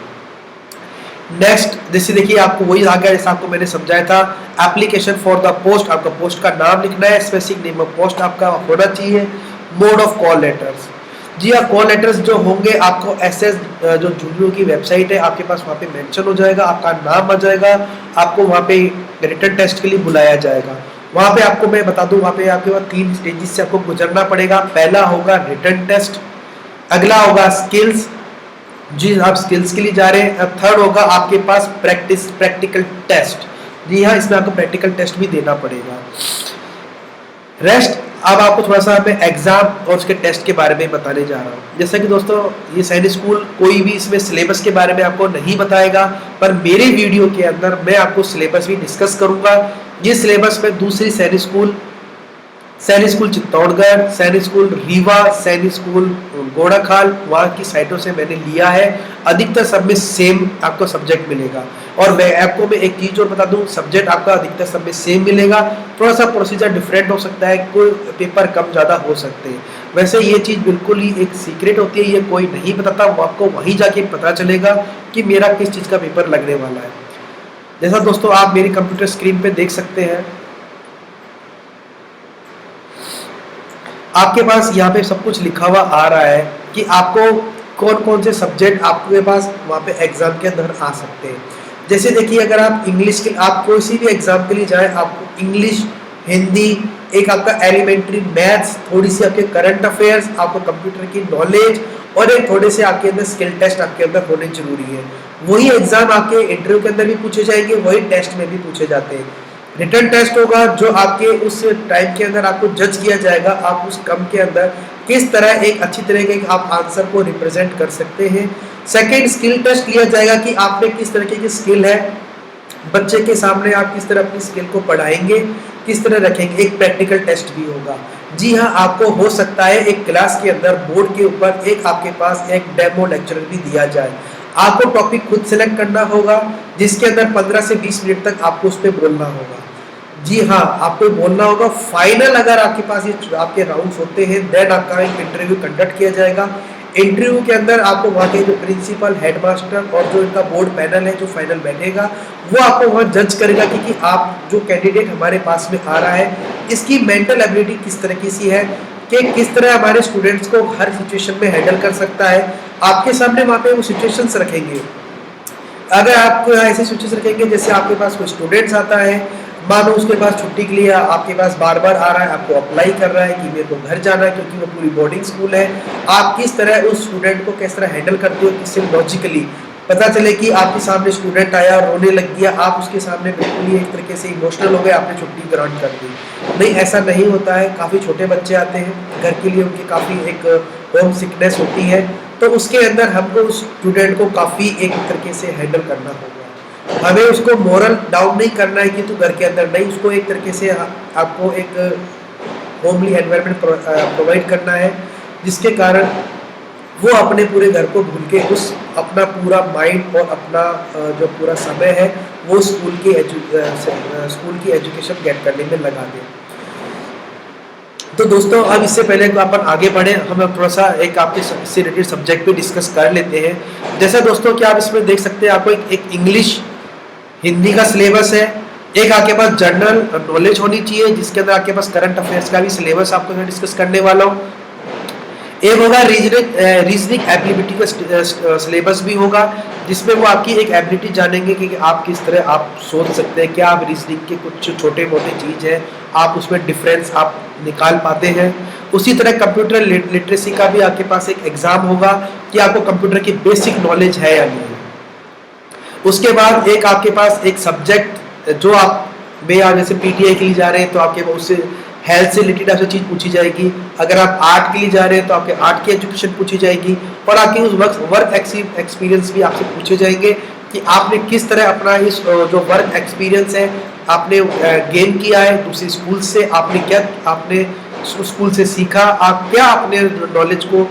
नेक्स्ट जैसे देखिए आपको वही आ गया जैसा आपको मैंने समझाया था, एप्लीकेशन फॉर द पोस्ट, आपका पोस्ट का नाम लिखना है, स्पेसिफिक नेम ऑफ पोस्ट आपका होना चाहिए। मोड ऑफ कॉल लेटर्स, जी हाँ कॉल लेटर्स जो होंगे आपको एसएस जो जुझनू की वेबसाइट है आपके पास वहाँ पे मेंशन हो जाएगा, आपका नाम आ जाएगा, आपको वहाँ पे रिटन टेस्ट के लिए बुलाया जाएगा। वहाँ पे आपको मैं बता दूँ वहाँ पे आपके पास 3 स्टेजेस से आपको गुजरना पड़ेगा। पहला होगा रिटन टेस्ट, अगला होगा स्किल्स, जी आप स्किल्स के लिए जा रहे हैं, अब थर्ड होगा आपके पास प्रैक्टिकल टेस्ट, जी हाँ इसमें आपको प्रैक्टिकल टेस्ट भी देना पड़ेगा। रेस्ट अब आपको थोड़ा सा मैं एग्जाम और उसके टेस्ट के बारे में बताने जा रहा हूँ। जैसा कि दोस्तों ये सैनिक स्कूल कोई भी इसमें सिलेबस के बारे में आपको नहीं बताएगा, पर मेरे वीडियो के अंदर मैं आपको सिलेबस भी डिस्कस करूंगा। ये सिलेबस में दूसरी सैनिक स्कूल चित्तौड़गढ़, सैनिक स्कूल रीवा, सैनिक स्कूल घोड़ाखाल वहाँ की साइटों से मैंने लिया है। अधिकतर सब में सेम आपको सब्जेक्ट मिलेगा, और मैं आपको मैं एक चीज़ और बता दूं, सब्जेक्ट आपका अधिकतर सब में सेम मिलेगा, थोड़ा सा प्रोसीजर डिफरेंट हो सकता है, कोई पेपर कम ज़्यादा हो सकते हैं। वैसे ये चीज़ बिल्कुल ही एक सीक्रेट होती है, ये कोई नहीं बताता, वो आपको वहीं जाके पता चलेगा कि मेरा किस चीज़ का पेपर लगने वाला है। जैसा दोस्तों आप मेरी कंप्यूटर स्क्रीन पर देख सकते हैं, आपके पास यहाँ पे सब कुछ लिखा हुआ आ रहा है कि आपको कौन कौन से सब्जेक्ट आपके पास वहाँ पे एग्जाम के अंदर आ सकते हैं। जैसे देखिए अगर आप इंग्लिश के आप कोई भी एग्जाम के लिए जाएं, आपको इंग्लिश, हिंदी, एक आपका एलिमेंट्री मैथ्स, थोड़ी सी आपके करंट अफेयर्स, आपको कंप्यूटर की नॉलेज, और एक थोड़े से आपके अंदर स्किल टेस्ट आपके अंदर होने जरूरी है। वही एग्जाम आपके इंटरव्यू के अंदर भी पूछे जाएंगे, वही टेस्ट में भी पूछे जाते हैं। रिटर्न टेस्ट होगा जो आपके उस टाइम के अंदर आपको जज किया जाएगा, आप उस कम के अंदर किस तरह एक अच्छी तरह के आप आंसर को रिप्रेजेंट कर सकते हैं। सेकंड स्किल टेस्ट लिया जाएगा कि आप में किस तरीके की स्किल है, बच्चे के सामने आप किस तरह अपनी स्किल को पढ़ाएंगे, किस तरह रखेंगे। एक प्रैक्टिकल टेस्ट भी होगा, जी हाँ आपको हो सकता है एक क्लास के अंदर बोर्ड के ऊपर एक आपके पास एक डेमो लेक्चर भी दिया जाए, आपको टॉपिक खुद सेलेक्ट करना होगा, जिसके अंदर 15 से 20 मिनट तक आपको उस पर बोलना होगा। जी हाँ आपको बोलना होगा। फाइनल अगर आपके पास ये आपके राउंड्स होते हैं देन आपका एक इंटरव्यू कंडक्ट किया जाएगा। इंटरव्यू के अंदर आपको वहाँ के जो प्रिंसिपल, हेडमास्टर और जो इनका बोर्ड पैनल है जो फाइनल बैठेगा वो आपको वहाँ जज करेगा कि आप जो कैंडिडेट हमारे पास में आ रहा है इसकी मेंटल एबिलिटी किस तरीके की है, कि किस तरह हमारे स्टूडेंट्स को हर सिचुएशन में हैंडल कर सकता है। आपके सामने वहाँ पे वो सिचुएशंस रखेंगे। अगर आपको ऐसी सिचुएशन रखेंगे जैसे आपके पास कोई स्टूडेंट्स आता है, मानो उसके पास छुट्टी के लिए आपके पास बार बार आ रहा है, आपको अप्लाई कर रहा है कि मेरे को घर जाना है क्योंकि वो पूरी बोर्डिंग स्कूल है, आप किस तरह उस स्टूडेंट को किस तरह हैंडल करते हो, किससे लॉजिकली पता चले कि आपके सामने स्टूडेंट आया और रोने लग गया, आप उसके सामने बिल्कुल ही एक तरीके से इमोशनल हो गए, आपने छुट्टी ग्रांट कर दी। नहीं, ऐसा नहीं होता है। काफ़ी छोटे बच्चे आते हैं घर के लिए, उनकी काफ़ी एक होम सिकनेस होती है, तो उसके अंदर हमको उस स्टूडेंट को काफ़ी एक तरीके से हैंडल करना होगा। हमें उसको मोरल डाउन नहीं करना है कि तू घर के अंदर नहीं, उसको एक तरीके से आपको एक होमली एनवायरनमेंट प्रोवाइड करना है, जिसके कारण वो अपने पूरे घर को भूल के उस अपना पूरा माइंड और अपना जो पूरा समय है वो स्कूल की एजुकेशन गेट करने में लगा दें। तो दोस्तों, अब इससे पहले तो अपन आगे बढ़े, हम थोड़ा सा एक आपके इससे रिलेटेड सब्जेक्ट पे डिस्कस कर लेते हैं। जैसा दोस्तों कि आप इसमें देख सकते हैं, आपको एक इंग्लिश हिंदी का सिलेबस है, एक आपके पास जनरल नॉलेज होनी चाहिए जिसके अंदर आपके पास करंट अफेयर्स का भी सिलेबस आपको मैं डिस्कस करने वाला हूँ। एक होगा रीजनिंग एबिलिटी का सिलेबस भी होगा, जिसमें वो आपकी एक एबिलिटी जानेंगे कि आप किस तरह आप सोच सकते हैं, क्या आप रीजनिंग के कुछ छोटे मोटे चीज़ है आप उसमें डिफरेंस आप निकाल पाते हैं। उसी तरह कंप्यूटर लिटरेसी का भी आपके पास एक एग्ज़ाम होगा कि आपको कंप्यूटर की बेसिक नॉलेज है या नहीं। उसके बाद एक आपके पास एक सब्जेक्ट जो आप जैसे पीटीआई के लिए जा रहे हैं तो आपके उससे हेल्थ से रिलेटेड आपसे चीज़ पूछी जाएगी। अगर आप आर्ट के लिए जा रहे हैं तो आपके आर्ट की एजुकेशन पूछी जाएगी, और आपके उस वर्क एक्सपीरियंस भी आपसे पूछे जाएंगे कि आपने किस तरह अपना इस जो वर्क एक्सपीरियंस है आपने गेन किया है दूसरी स्कूल से, आपने स्कूल से सीखा, आप क्या अपने नॉलेज को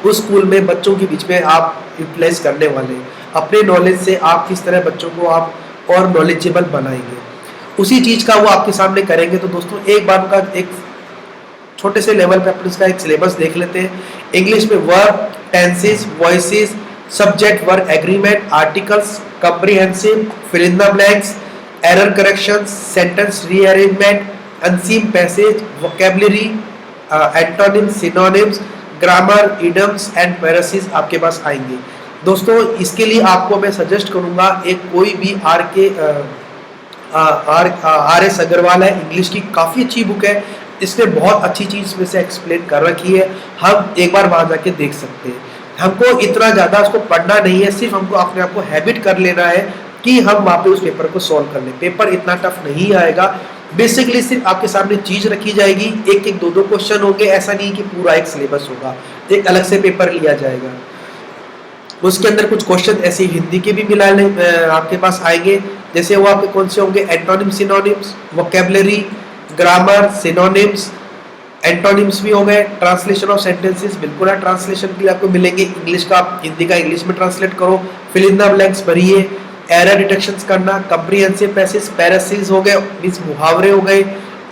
उस स्कूल में बच्चों के बीच में आप यूटिलाइज करने वाले, अपने नॉलेज से आप किस तरह बच्चों को आप और नॉलेजेबल बनाएंगे, उसी चीज़ का वो आपके सामने करेंगे। तो दोस्तों, एक बार उनका एक छोटे से लेवल पे अपन इसका एक सिलेबस देख लेते हैं। इंग्लिश में verb, tenses, voices, subject verb agreement, articles, comprehensive, fill in the blanks, error correction, sentence rearrangement, unseen passage, vocabulary, antonyms, synonyms, grammar, idioms and phrases आपके पास आएंगे। दोस्तों, इसके लिए आपको मैं सजेस्ट करूंगा एक कोई भी आर एस अग्रवाल है, इंग्लिश की काफ़ी अच्छी बुक है, इसने बहुत अच्छी चीज़ में से एक्सप्लेन कर रखी है। हम एक बार वहाँ जाके देख सकते हैं। हमको इतना ज़्यादा उसको पढ़ना नहीं है, सिर्फ हमको अपने आप को हैबिट कर लेना है कि हम वहाँ पे उस पेपर को सॉल्व कर लें। पेपर इतना टफ नहीं आएगा, बेसिकली सिर्फ आपके सामने चीज़ रखी जाएगी, एक एक दो दो क्वेश्चन होंगे, ऐसा नहीं कि पूरा एक सिलेबस होगा, एक अलग से पेपर लिया जाएगा। उसके अंदर कुछ क्वेश्चन ऐसे हिंदी के भी मिलाने आपके पास आएंगे, जैसे वो आपके कौन से होंगे, antonyms, synonyms, vocabulary, grammar, synonyms, antonyms भी हो गए, ट्रांसलेशन ऑफ सेंटेंसेस, बिल्कुल है, ट्रांसलेशन भी आपको मिलेंगे, इंग्लिश का आप हिंदी का इंग्लिश में ट्रांसलेट करो, फिल इन द ब्लैंक्स भरिए, एरर डिटेक्शंस करना, कॉम्प्रिहेंसिव पैसेज, पैरासिस हो गए, मींस मुहावरे हो गए,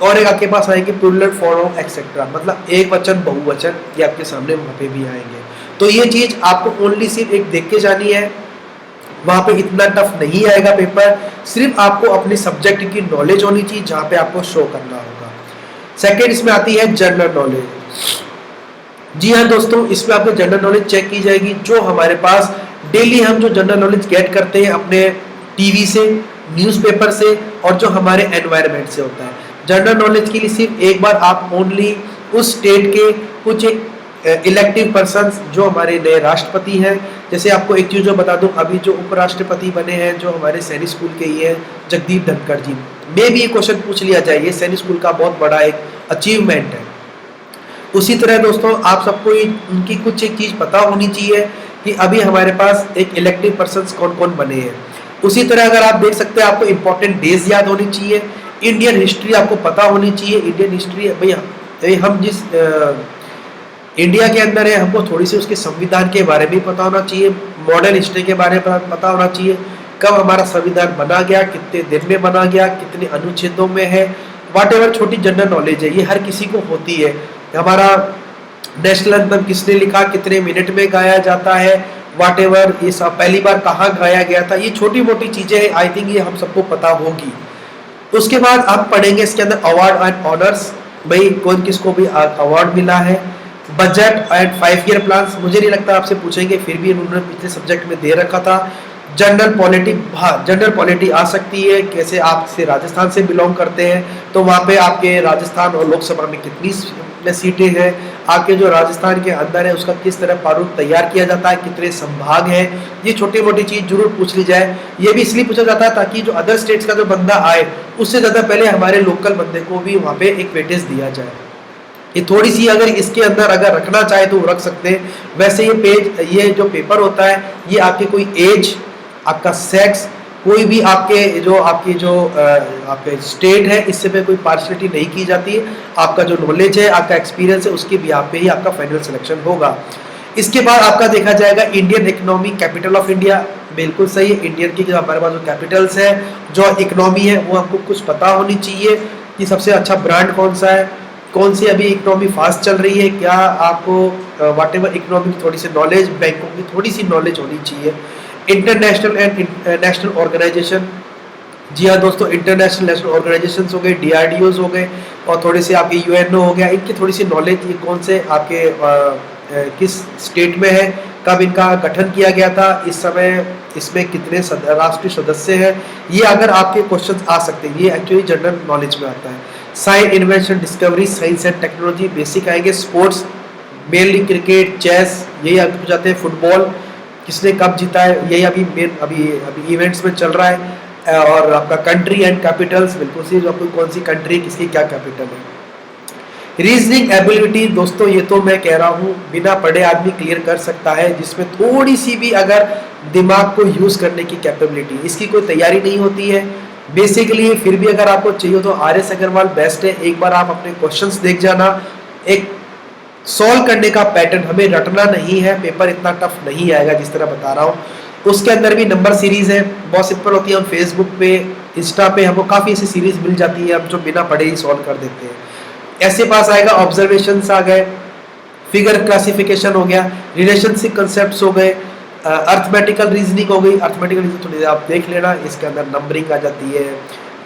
और एक आपके पास आएंगे प्लूरल फॉर्म एक्सेट्रा, मतलब एक वचन बहुवचन, ये आपके सामने वहाँ पे भी आएंगे। तो ये चीज़ आपको ओनली सिर्फ एक देख के जानी है, वहाँ पे इतना टफ नहीं आएगा पेपर, सिर्फ आपको अपने सब्जेक्ट की नॉलेज होनी चाहिए जहाँ पे आपको शो करना होगा। सेकेंड इसमें आती है जनरल नॉलेज। जी हाँ दोस्तों, इसमें आपको जनरल नॉलेज चेक की जाएगी, जो हमारे पास डेली हम जो जनरल नॉलेज गेट करते हैं अपने टीवी से, न्यूज़पेपर से, और जो हमारे एनवायरनमेंट से होता है। जनरल नॉलेज के लिए सिर्फ एक बार आप ओनली उस स्टेट के कुछ एक इलेक्टिव पर्सन्स जो हमारे नए राष्ट्रपति हैं, जैसे आपको एक चीज़ जो बता दूं, अभी जो उपराष्ट्रपति बने हैं जो हमारे सैनिक स्कूल के ही हैं, जगदीप धनखड़ जी, में भी ये क्वेश्चन पूछ लिया जाए, ये सैनिक स्कूल का बहुत बड़ा एक अचीवमेंट है। उसी तरह दोस्तों, आप सबको उनकी कुछ एक चीज़ पता होनी चाहिए कि अभी हमारे पास एक इलेक्टिव पर्सन्स कौन कौन बने हैं। उसी तरह अगर आप देख सकते हैं, आपको इंपॉर्टेंट डेज याद होनी चाहिए, इंडियन हिस्ट्री आपको पता होनी चाहिए। इंडियन हिस्ट्री भैया हम जिस इंडिया के अंदर है, हमको थोड़ी सी उसके संविधान के बारे में पता होना चाहिए, मॉडर्न हिस्ट्री के बारे में पता होना चाहिए, कब हमारा संविधान बना गया, कितने दिन में बना गया, कितने अनुच्छेदों में है, वाट एवर छोटी जनरल नॉलेज है, ये हर किसी को होती है। हमारा नेशनल एंथम किसने लिखा, कितने मिनट में गाया जाता है, वाट एवर ये सब पहली बार कहाँ गाया गया था, ये छोटी मोटी चीज़ें हैं, आई थिंक ये हम सबको पता होगी। उसके बाद आप पढ़ेंगे इसके अंदर अवार्ड एंड ऑनर्स, भाई कौन किसको भी अवार्ड मिला है, बजट एंड 5 ईयर प्लान्स, मुझे नहीं लगता आपसे पूछेंगे, फिर भी उन्होंने पिछले सब्जेक्ट में दे रखा था। जनरल पॉलिटी, हाँ जनरल पॉलिटी आ सकती है, कैसे आप से राजस्थान से बिलोंग करते हैं तो वहाँ पे आपके राजस्थान और लोकसभा में कितनी सीटें हैं, आपके जो राजस्थान के अंदर है उसका किस तरह प्रारूप तैयार किया जाता है, कितने संभाग हैं, ये छोटी मोटी चीज़ जरूर पूछ ली जाए। ये भी इसलिए पूछा जाता है ताकि जो अदर स्टेट्स का जो बंदा आए उससे ज़्यादा पहले हमारे लोकल बंदे को भी वहाँ पे एक वेटेज दिया जाए। ये थोड़ी सी अगर इसके अंदर अगर रखना चाहे तो रख सकते हैं। वैसे ये जो पेपर होता है ये आपके कोई एज, आपका सेक्स, कोई भी आपके जो आपके स्टेट है इससे पे कोई पार्शलिटी नहीं की जाती है। आपका जो नॉलेज है, आपका एक्सपीरियंस है, उसके बिहाफ पे ही आपका फाइनल सिलेक्शन होगा। इसके बाद आपका देखा जाएगा Indian economy, capital of India, बिल्कुल सही है। इंडियन की जो हमारे पास जो कैपिटल्स है, जो इकोनॉमी है, वो हमको कुछ पता होनी चाहिए कि सबसे अच्छा ब्रांड कौन सा है, कौन सी अभी इकोनॉमी फास्ट चल रही है, क्या आपको वाट एवर इकोनॉमी की थोड़ी सी नॉलेज, बैंकों की थोड़ी सी नॉलेज होनी चाहिए। इंटरनेशनल एंड नेशनल ऑर्गेनाइजेशन, जी हाँ दोस्तों, इंटरनेशनल नेशनल ऑर्गेनाइजेशन हो गए, DRDOs हो गए, और थोड़े से आपके UNO हो गया, इनकी थोड़ी सी नॉलेज, ये कौन से आपके किस स्टेट में है, कब इनका गठन किया गया था, इस समय इसमें कितने राष्ट्रीय सदस्य हैं, ये अगर आपके क्वेश्चन आ सकते हैं। ये एक्चुअली जनरल नॉलेज में आता है। Science, invention, discovery, science and technology basic आएंगे। स्पोर्ट्स, मेनली क्रिकेट, चेस, यही आप पूछ जाते हैं। फुटबॉल किसने कब जीता है, यही अभी इवेंट्स में चल रहा है। और आपका कंट्री एंड कैपिटल्स, बिल्कुल सी, जो आपको कौन सी कंट्री, किसकी क्या कैपिटल है। रीजनिंग एबिलिटी दोस्तों, ये तो मैं कह रहा हूँ बिना पढ़े आदमी क्लियर कर सकता है, जिसमें थोड़ी सी भी अगर दिमाग को यूज करने की कैपेबिलिटी, इसकी कोई तैयारी नहीं होती है बेसिकली। फिर भी अगर आपको चाहिए तो RS अग्रवाल बेस्ट है। एक बार आप अपने क्वेश्चंस देख जाना, एक सॉल्व करने का पैटर्न, हमें रटना नहीं है, पेपर इतना टफ नहीं आएगा जिस तरह बता रहा हूँ। उसके अंदर भी नंबर सीरीज है, बहुत सिंपल होती है। हम फेसबुक पे, इंस्टा पे हमको काफ़ी ऐसी सीरीज मिल जाती है, हम जो बिना पढ़े ही सॉल्व कर देते हैं। ऐसे पास आएगा, ऑब्जर्वेशंस आ गए, फिगर क्लासिफिकेशन हो गया, रिलेशनशिप कंसेप्ट्स हो गए, अर्थमेटिकल रीजनिंग हो गई। अर्थमेटिकल रीजनिंग थोड़ी आप देख लेना, इसके अंदर नंबरिंग आ जाती है,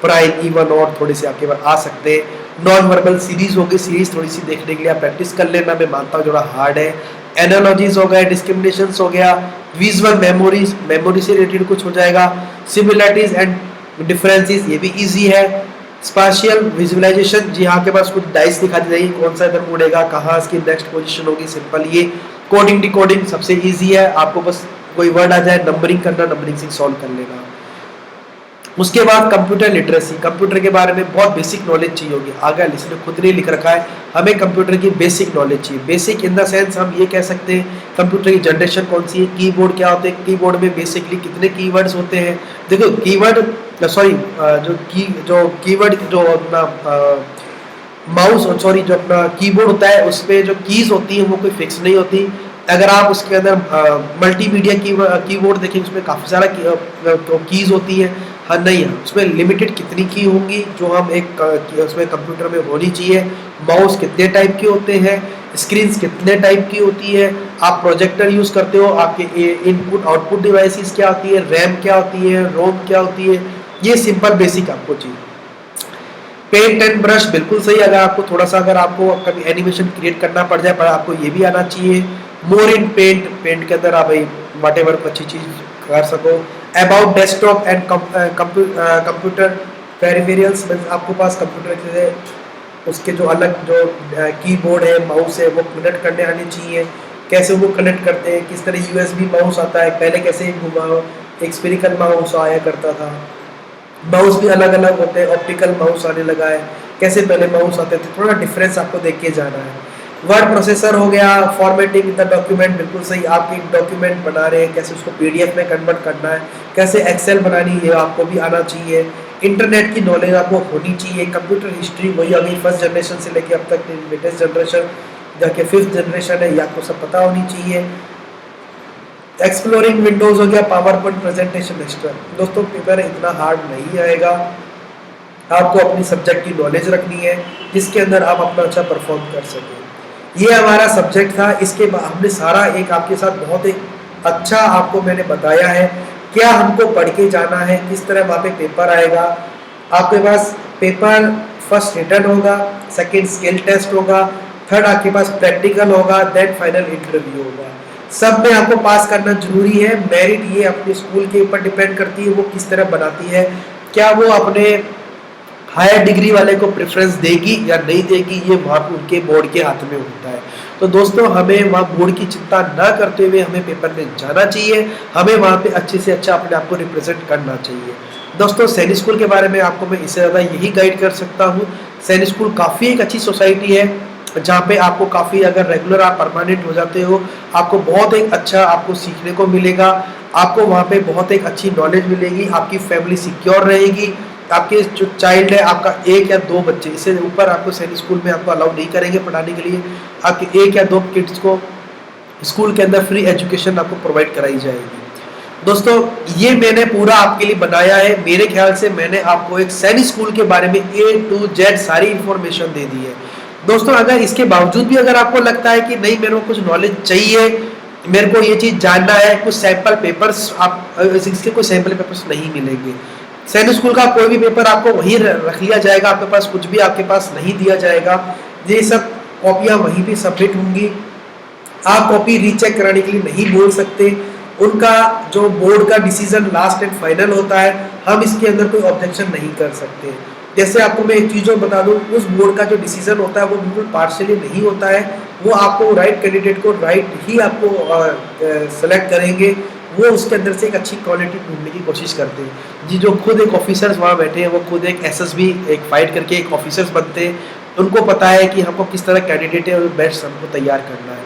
प्राइम, इवन और थोड़े से आपके पास आ सकते हैं। नॉन वर्बल सीरीज हो गई, सीरीज थोड़ी सी देखने के लिए आप प्रैक्टिस कर लेना, मैं मानता हूँ थोड़ा हार्ड है। एनालॉजीज हो गए, डिस्क्रिमिनेशंस हो गया, विजुअल मेमोरीज, मेमोरी से रिलेटेड कुछ हो जाएगा, सिमिलरिटीज एंड डिफरेंसेस, ये भी इजी है। स्पाशियल विजुअलाइजेशन, जी हाँ, आपके पास कुछ डाइस दिखा दी जाएगी, कौन सा इधर मुड़ेगा, कहाँ इसकी नेक्स्ट पोजीशन होगी, सिंपल ये। कोडिंग डिकोडिंग सबसे इजी है, आपको बस कोई वर्ड आ जाए, नंबरिंग करना, नंबरिंग से सॉल्व कर लेना। उसके बाद कंप्यूटर लिटरेसी, कंप्यूटर के बारे में बहुत बेसिक नॉलेज चाहिए होगी। आगे इसने खुद ने लिख रखा है, हमें कंप्यूटर की बेसिक नॉलेज चाहिए। बेसिक इन द सेंस हम ये कह सकते हैं कंप्यूटर की जनरेशन कौन सी है, कीबोर्ड क्या होते हैं, कीबोर्ड में बेसिकली कितने कीवर्ड्स होते हैं। देखो कीवर्ड, सॉरी जो कीवर्ड जो अपना माउस, सॉरी जो अपना कीबोर्ड होता है, उस पर जो कीज होती है वो कोई फिक्स नहीं होती। अगर आप उसके अंदर मल्टीमीडिया कीबोर्ड देखें, उसमें काफ़ी सारा कीज होती है। हाँ नहीं है, उसमें लिमिटेड कितनी की होंगी जो हम एक उसमें कंप्यूटर में होनी चाहिए। माउस कितने टाइप के होते हैं, स्क्रीन्स कितने टाइप की होती है, आप प्रोजेक्टर यूज़ करते हो, आपके इनपुट आउटपुट डिवाइसेस क्या होती है, रैम क्या होती है, रोम क्या होती है, ये सिंपल बेसिक आपको चाहिए। पेंट एंड ब्रश बिल्कुल सही, अगर आपको थोड़ा सा अगर आपको कभी एनिमेशन क्रिएट करना पड़ जाए पर आपको ये भी आना चाहिए। मोर इन पेंट, पेंट के अंदर आप भाई वट एवर अच्छी चीज़ कर सको। About desktop and computer peripherals, आपको पास कंप्यूटर के उसके जो अलग जो कीबोर्ड है, माउस है, वो कनेक्ट करने आने चाहिए। कैसे वो कनेक्ट करते हैं, किस तरह USB माउस आता है, पहले कैसे घुमाओ, एक स्फेरिकल माउस आया करता था, माउस भी अलग अलग होते हैं, ऑप्टिकल माउस आने लगा है, कैसे पहले माउस आते थे, थोड़ा डिफरेंस आपको देख के जाना है। वर्ड प्रोसेसर हो गया, फॉर्मेटिंग द डॉक्यूमेंट, बिल्कुल सही, आप एक डॉक्यूमेंट बना रहे हैं, कैसे उसको PDF में कन्वर्ट करना है, कैसे एक्सेल बनानी है, आपको भी आना चाहिए। इंटरनेट की नॉलेज आपको होनी चाहिए। कंप्यूटर हिस्ट्री वही अभी फर्स्ट जनरेशन से लेके अब तक लेटेस्ट जनरेशन जाके 5th जनरेशन है, ये आपको सब पता होनी चाहिए। एक्सप्लोरिंग विंडोज हो गया, पावर पॉइंट प्रेजेंटेशन एक्स्ट्रा। दोस्तों पेपर इतना हार्ड नहीं आएगा, आपको अपनी सब्जेक्ट की नॉलेज रखनी है जिसके अंदर आप अपना अच्छा परफॉर्म कर सकें। ये हमारा सब्जेक्ट था, इसके बाद हमने सारा एक आपके साथ बहुत ही अच्छा आपको मैंने बताया है क्या हमको पढ़ के जाना है, किस तरह वहाँ पे पेपर आएगा। आपके पास पेपर फर्स्ट रिटन होगा, सेकेंड स्किल टेस्ट होगा, थर्ड आपके पास प्रैक्टिकल होगा, देन फाइनल इंटरव्यू होगा। सब में आपको पास करना जरूरी है। मेरिट ये अपने स्कूल के ऊपर डिपेंड करती है, वो किस तरह बनाती है, क्या वो अपने हायर डिग्री वाले को प्रेफरेंस देगी या नहीं देगी, ये वहाँ पे उनके बोर्ड के हाथ में होता है। तो दोस्तों हमें वहाँ बोर्ड की चिंता ना करते हुए हमें पेपर में जाना चाहिए, हमें वहाँ पे अच्छे से अच्छा अपने आप को रिप्रेजेंट करना चाहिए। दोस्तों सैनिक स्कूल के बारे में आपको मैं इससे ज़्यादा यही गाइड कर सकता हूँ। सैनिक स्कूल काफ़ी एक अच्छी सोसाइटी है, जहाँ पे आपको काफ़ी, अगर रेगुलर आप परमानेंट हो जाते हो, आपको बहुत एक अच्छा आपको सीखने को मिलेगा, आपको वहाँ पे बहुत एक अच्छी नॉलेज मिलेगी, आपकी फैमिली सिक्योर रहेगी, आपके जो चाइल्ड है आपका 1 या 2 बच्चे, इससे ऊपर आपको सैनिक स्कूल में आपको अलाउ नहीं करेंगे पढ़ाने के लिए। आपके 1 या 2 किड्स को स्कूल के अंदर फ्री एजुकेशन आपको प्रोवाइड कराई जाएगी। दोस्तों ये मैंने पूरा आपके लिए बनाया है, मेरे ख्याल से मैंने आपको एक सैनिक स्कूल के बारे में A to Z सारी इंफॉर्मेशन दे दी है। दोस्तों अगर इसके बावजूद भी अगर आपको लगता है कि नहीं मेरे को कुछ नॉलेज चाहिए, मेरे को ये चीज़ जानना है, कुछ सैंपल पेपर्स, आप इसके कोई सैंपल पेपर्स नहीं मिलेंगे। सैनिक स्कूल का कोई भी पेपर आपको वहीं रख लिया जाएगा, आपके पास कुछ भी आपके पास नहीं दिया जाएगा, ये सब कॉपियाँ वहीं पे सबमिट होंगी। आप कॉपी रीचेक कराने के लिए नहीं बोल सकते, उनका जो बोर्ड का डिसीजन लास्ट एंड फाइनल होता है, हम इसके अंदर कोई ऑब्जेक्शन नहीं कर सकते। जैसे आपको मैं एक चीज़ और बता दूं, उस बोर्ड का जो डिसीजन होता है वो बिल्कुल पार्शियली नहीं होता है, वो आपको राइट कैंडिडेट को राइट ही आपको सेलेक्ट करेंगे, वो उसके अंदर से एक अच्छी क्वालिटी ढूंढने की कोशिश करते हैं। जी जो खुद एक ऑफिसर्स वहाँ बैठे हैं, वो खुद एक SSB एक फाइट करके एक ऑफिसर्स बनते हैं, उनको पता है कि हमको किस तरह कैंडिडेट है और बेस्ट हमको तैयार करना है।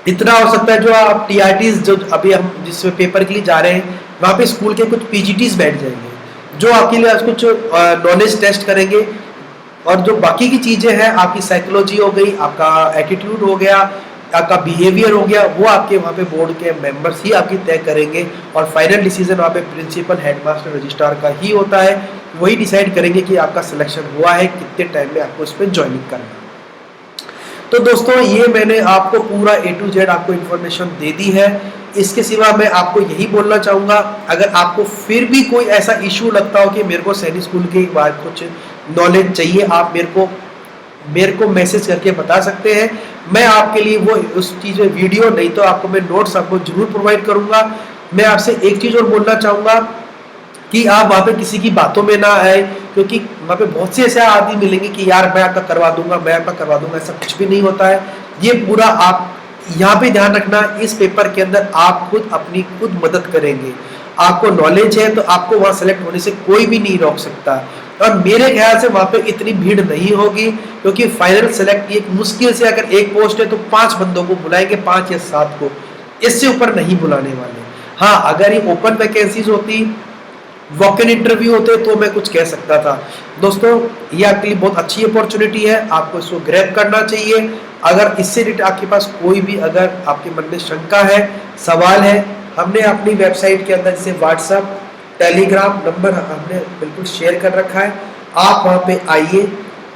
इतना हो सकता है जो आप TRTs जो अभी हम जिसमें पेपर के लिए जा रहे हैं, वहाँ पे स्कूल के कुछ PGTs बैठ जाएंगे जो आपके लिए कुछ नॉलेज टेस्ट करेंगे, और जो बाकी की चीज़ें हैं, आपकी साइकोलॉजी हो गई, आपका एटीट्यूड हो गया, आपका बिहेवियर हो गया, वो आपके वहाँ पे बोर्ड के मेंबर्स ही आपकी तय करेंगे, और फाइनल डिसीजन वहाँ पे प्रिंसिपल, हेडमास्टर, रजिस्ट्रार का ही होता है। वही डिसाइड करेंगे कि आपका सिलेक्शन हुआ है, कितने टाइम में आपको इसमें ज्वाइनिंग करना है। तो दोस्तों ये मैंने आपको पूरा A to Z आपको इन्फॉर्मेशन दे दी है। इसके सिवा मैं आपको यही बोलना चाहूँगा, अगर आपको फिर भी कोई ऐसा इशू लगता हो कि मेरे को सैनिक स्कूल के बाद कुछ नॉलेज चाहिए, आप मेरे को मैसेज करके बता सकते हैं। मैं आपके लिए वो उस चीज़ में वीडियो, नहीं तो आपको मैं नोट्स आपको जरूर प्रोवाइड करूँगा। मैं आपसे एक चीज़ और बोलना चाहूँगा कि आप वहाँ पे किसी की बातों में ना आए, क्योंकि वहाँ पे बहुत से ऐसे आदमी मिलेंगे कि यार मैं आपका करवा दूंगा, मैं आपका करवा दूंगा, ऐसा कुछ भी नहीं होता है। ये पूरा आप यहाँ पे ध्यान रखना, इस पेपर के अंदर आप खुद अपनी खुद मदद करेंगे। आपको नॉलेज है तो आपको वहाँ सेलेक्ट होने से कोई भी नहीं रोक सकता, और मेरे ख्याल से वहाँ पे इतनी भीड़ नहीं होगी, क्योंकि फाइनल सेलेक्ट एक मुश्किल से अगर एक पोस्ट है तो 5 बंदों को बुलाएंगे, 5 या 7 को, इससे ऊपर नहीं बुलाने वाले। हाँ अगर ये ओपन वैकेंसीज होती, वॉक इन इंटरव्यू होते, तो मैं कुछ कह सकता था। दोस्तों ये आपके लिए बहुत अच्छी अपॉर्चुनिटी है, आपको इसको ग्रैब करना चाहिए। अगर इससे रिलेटेड आपके पास कोई भी अगर आपके मन में शंका है, सवाल है, हमने अपनी वेबसाइट के अंदर जैसे व्हाट्सएप, टेलीग्राम नंबर हमने बिल्कुल शेयर कर रखा है। आप वहाँ पे आइए,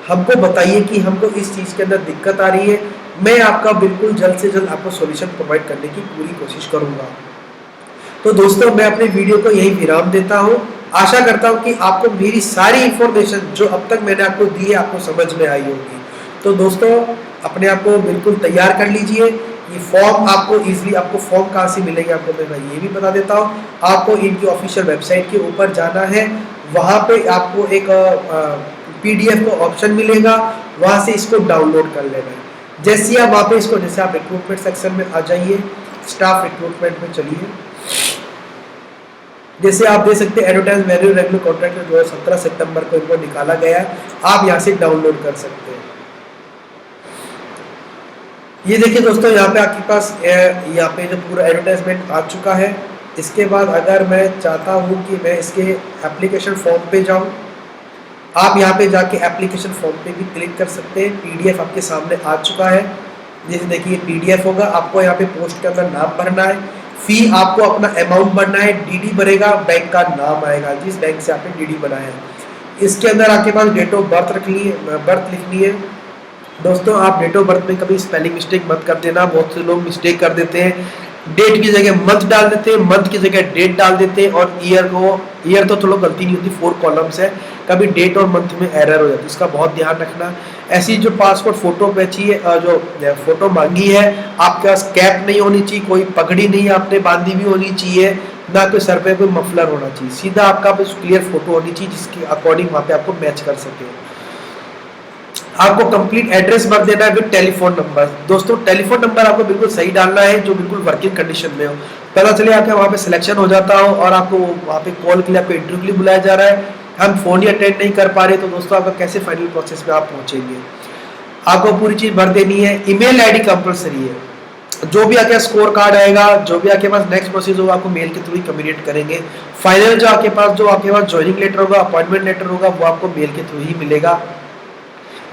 हमको बताइए कि हमको इस चीज़ के अंदर दिक्कत आ रही है, मैं आपका बिल्कुल जल्द से जल्द आपको सॉल्यूशन प्रोवाइड करने की पूरी कोशिश करूँगा। तो दोस्तों मैं अपने वीडियो को यही विराम देता हूँ। आशा करता हूँ कि आपको मेरी सारी इंफॉर्मेशन जो अब तक मैंने आपको दी है आपको समझ में आई होगी। तो दोस्तों अपने आप को बिल्कुल तैयार कर लीजिए। ये फॉर्म आपको इजीली, आपको फॉर्म कहाँ से मिलेंगे आपको मैं ये भी बता देता हूँ। आपको इनकी ऑफिशियल वेबसाइट के ऊपर जाना है, वहाँ पे आपको एक PDF का ऑप्शन मिलेगा, वहाँ से इसको डाउनलोड कर लेना है। जैसे आप वहाँ पे इसको, जैसे आप रिक्रूटमेंट सेक्शन में आ जाइए, स्टाफ रिक्रूटमेंट में चलिए, जैसे आप देख सकते हैं एडवर्टाइज वैल्यू रेगुलर कॉन्ट्रैक्ट में 2017 सितंबर को इनको निकाला गया है, आप यहाँ से डाउनलोड कर सकते हैं। ये देखिए दोस्तों यहाँ पे आपके पास यहाँ पे जो पूरा एडवर्टाइजमेंट आ चुका है। इसके बाद अगर मैं चाहता हूँ कि मैं इसके एप्लीकेशन फॉर्म पे जाऊँ, आप यहाँ पे जाके एप्लीकेशन फॉर्म पे भी क्लिक कर सकते हैं। PDF आपके सामने आ चुका है, जैसे देखिए PDF होगा, आपको यहाँ पे पोस्ट के अंदर नाम भरना है, फी आपको अपना अमाउंट भरना है, DD भरेगा, बैंक का नाम आएगा जिस बैंक से आपने DD बनाया है। इसके अंदर आपके पास डेट ऑफ बर्थ बर्थ लिखनी है। दोस्तों आप डेट ऑफ बर्थ में कभी स्पेलिंग मिस्टेक मत कर देना, बहुत से लोग मिस्टेक कर देते हैं, डेट की जगह मंथ डाल देते हैं, मंथ की जगह डेट डाल देते हैं, और ईयर तो थोड़ा गलती नहीं होती, 4 कॉलम्स है, कभी डेट और मंथ में एरर हो जाती है, इसका बहुत ध्यान रखना। ऐसी जो पासपोर्ट फोटो चाहिए, जो फोटो मांगी है, आपके पास कैप नहीं होनी चाहिए, कोई पगड़ी नहीं आपने बांधी भी होनी चाहिए, ना कोई सर पे कोई मफलर होना चाहिए, सीधा आपका बस क्लियर फोटो होनी चाहिए जिसके अकॉर्डिंग वहाँ पे आपको मैच कर सके। आपको कंप्लीट एड्रेस भर देना है विद टेलीफोन नंबर। दोस्तों टेलीफोन नंबर आपको बिल्कुल सही डालना है जो बिल्कुल वर्किंग कंडीशन में हो। पता चले आपका वहाँ पे सिलेक्शन हो जाता हो और आपको वहाँ पे कॉल के लिए आपको इंटरव्यू के लिए बुलाया जा रहा है, हम फोन ही अटेंड नहीं कर पा रहे, तो दोस्तों आपका कैसे फाइनल प्रोसेस में आप पहुँचेंगे। आपको पूरी चीज़ भर देनी है। ईमेल आईडी कंपलसरी है। जो भी आपके स्कोर कार्ड आएगा, जो भी आपके पास नेक्स्ट प्रोसेस होगा, आपको मेल के थ्रू ही कम्युनिकेट करेंगे। फाइनल जो आपके पास ज्वाइनिंग लेटर होगा, अपॉइंटमेंट लेटर होगा, वो आपको मेल के थ्रू ही मिलेगा।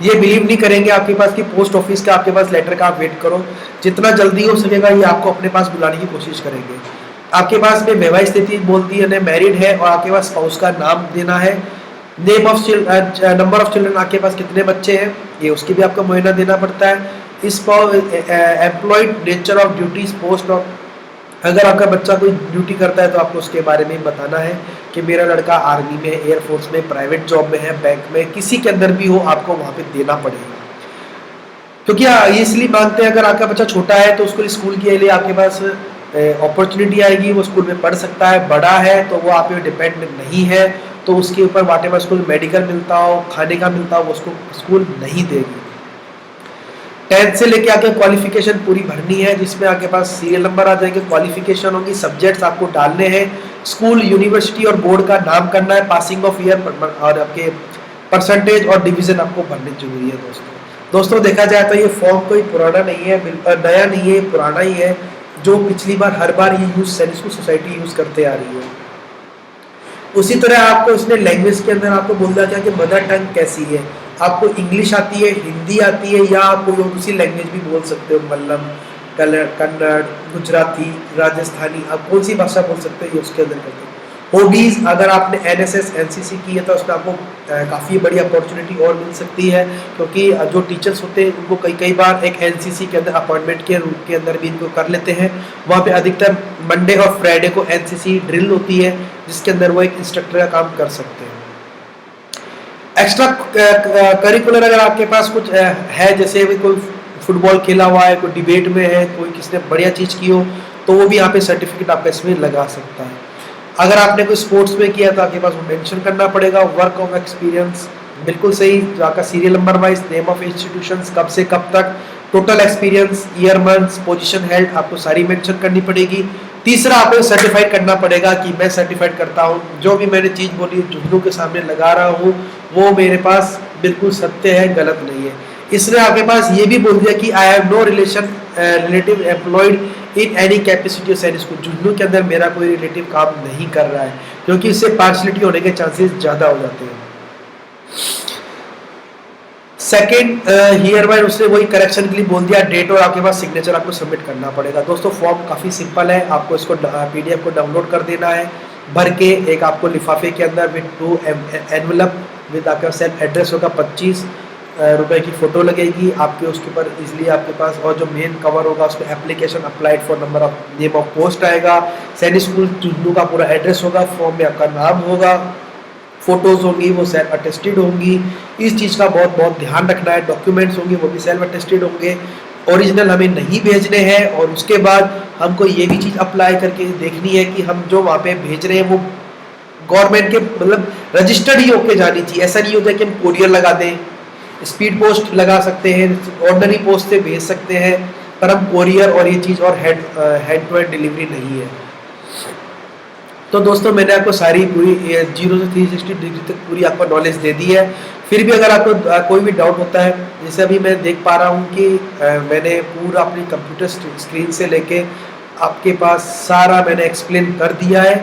ये बिलीव नहीं करेंगे आपके पास कि पोस्ट ऑफिस का आपके पास लेटर का आप वेट करो, जितना जल्दी हो सकेगा ये आपको अपने पास बुलाने की कोशिश करेंगे। आपके पास में वैवाहिक स्थिति बोलती है मैरिड है, और आपके पास स्पाउस का नाम देना है। Name of number of children, आपके पास कितने बच्चे हैं ये उसकी भी आपको मुआयना देना पड़ता है। Employed, nature of duties, post of, अगर आपका बच्चा कोई ड्यूटी करता है तो आपको उसके बारे में बताना है कि मेरा लड़का आर्मी में, एयरफोर्स में, प्राइवेट जॉब में है, बैंक में, किसी के अंदर भी हो, आपको वहाँ पे देना पड़ेगा। क्योंकि ये इसलिए मांगते हैं, अगर आपका बच्चा छोटा है तो उसको स्कूल के लिए आपके पास अपॉर्चुनिटी आएगी, वो स्कूल में पढ़ सकता है। बड़ा है तो वो आप पे डिपेंड नहीं है, तो उसके ऊपर वाटेवर स्कूल मेडिकल मिलता हो, खाने का मिलता हो, वो उसको स्कूल नहीं देगी। 10th से लेके आके क्वालिफिकेशन पूरी भरनी है, जिसमें आपके पास सीरियल नंबर आ जाएंगे, क्वालिफिकेशन होगी, सब्जेक्ट्स आपको डालने हैं, स्कूल, यूनिवर्सिटी और बोर्ड का नाम करना है, पासिंग ऑफ ईयर और आपके परसेंटेज और डिवीजन आपको भरने जरूरी है। दोस्तों देखा जाए तो ये फॉर्म कोई पुराना नहीं है, नया नहीं है, पुराना ही है, जो पिछली बार हर बार ये यूज सैनिक स्कूल सोसाइटी यूज करते आ रही है। उसी तरह आपको इसने लैंग्वेज के अंदर आपको बोल दिया कि मदर टंग कैसी है, आपको इंग्लिश आती है, हिंदी आती है, या आप कोई दूसरी लैंग्वेज भी बोल सकते हो, मलयालम, कन्नड़, गुजराती, राजस्थानी, आप कौन सी भाषा बोल सकते हो ये उसके अंदर करते हैं। हॉबीज, अगर आपने NSS NCC की है तो उसमें आपको काफ़ी बड़ी अपॉर्चुनिटी और मिल सकती है, क्योंकि जो टीचर्स होते हैं उनको कई बार एक NCC के अंदर अपॉइंटमेंट के रूप के अंदर भी इनको कर लेते हैं। वहाँ पे अधिकतर मंडे और फ्राइडे को NCC ड्रिल होती है, जिसके अंदर वो एक इंस्ट्रक्टर का काम कर सकते हैं। एक्स्ट्रा करिकुलर अगर आपके पास कुछ है, जैसे अभी कोई फुटबॉल खेला हुआ है, कोई डिबेट में है, कोई किसने बढ़िया चीज़ की हो, तो वो भी यहाँ पे सर्टिफिकेट आपका इसमें लगा सकता है। अगर आपने कोई स्पोर्ट्स में किया तो आपके पास वो मेंशन करना पड़ेगा। वर्क ऑफ एक्सपीरियंस बिल्कुल सही, जो आपका serial number wise, name of institutions, कब से कब तक, total experience, year, months, position held, आपको सारी मेंशन करनी पड़ेगी। तीसरा आपको सर्टिफाइड करना पड़ेगा कि मैं सर्टिफाइड करता हूँ, जो भी मैंने चीज़ बोली जुगनू के सामने लगा रहा हूँ वो मेरे पास बिल्कुल सत्य है, गलत नहीं है। इसने आपके पास ये भी बोल दिया कि I have no relative employed in any capacity of Sainik school, जुगनू के अंदर मेरा कोई रिलेटिव काम नहीं कर रहा है, क्योंकि इससे पार्शलिटी होने के चांसेस ज़्यादा हो जाते हैं। सेकेंड हियर बाय उसने वही करेक्शन के लिए बोल दिया, डेट और आपके पास सिग्नेचर आपको सबमिट करना पड़ेगा। दोस्तों फॉर्म काफ़ी सिंपल है, आपको इसको PDF को डाउनलोड कर देना है, भर के एक आपको लिफाफे के अंदर विद 2 एनवेलप विद आपका सेल्फ एड्रेस होगा, 25 रुपए की फ़ोटो लगेगी आपके, उसके ऊपर इजली आपके पास, और जो मेन कवर होगा उसमें application applied for number of name of post आएगा, सैनिक स्कूल जुगनू का पूरा एड्रेस होगा, फॉर्म में आपका नाम होगा, फोटोज़ होंगी वो सेल्फ अटेस्टेड होंगी। इस चीज़ का बहुत ध्यान रखना है। डॉक्यूमेंट्स होंगे वो भी सेल्फ अटेस्टेड होंगे, ओरिजिनल हमें नहीं भेजने हैं। और उसके बाद हमको ये भी चीज़ अप्लाई करके देखनी है कि हम जो वहाँ पे भेज रहे हैं वो गवर्नमेंट के मतलब रजिस्टर्ड ही होके जानी चाहिए। ऐसा नहीं होता कि हम कोरियर लगा दें, स्पीड पोस्ट लगा सकते हैं, ऑर्डनरी पोस्ट से भेज सकते हैं, पर हम कोरियर और ये चीज़ और हैंड टू हैंड डिलीवरी नहीं है। तो दोस्तों मैंने आपको सारी पूरी 0 से 360 डिग्री तक पूरी आपको नॉलेज दे दी है। फिर भी अगर आपको कोई भी डाउट होता है, जैसे अभी मैं देख पा रहा हूँ कि मैंने पूरा अपनी कंप्यूटर स्क्रीन से लेके आपके पास सारा मैंने एक्सप्लेन कर दिया है।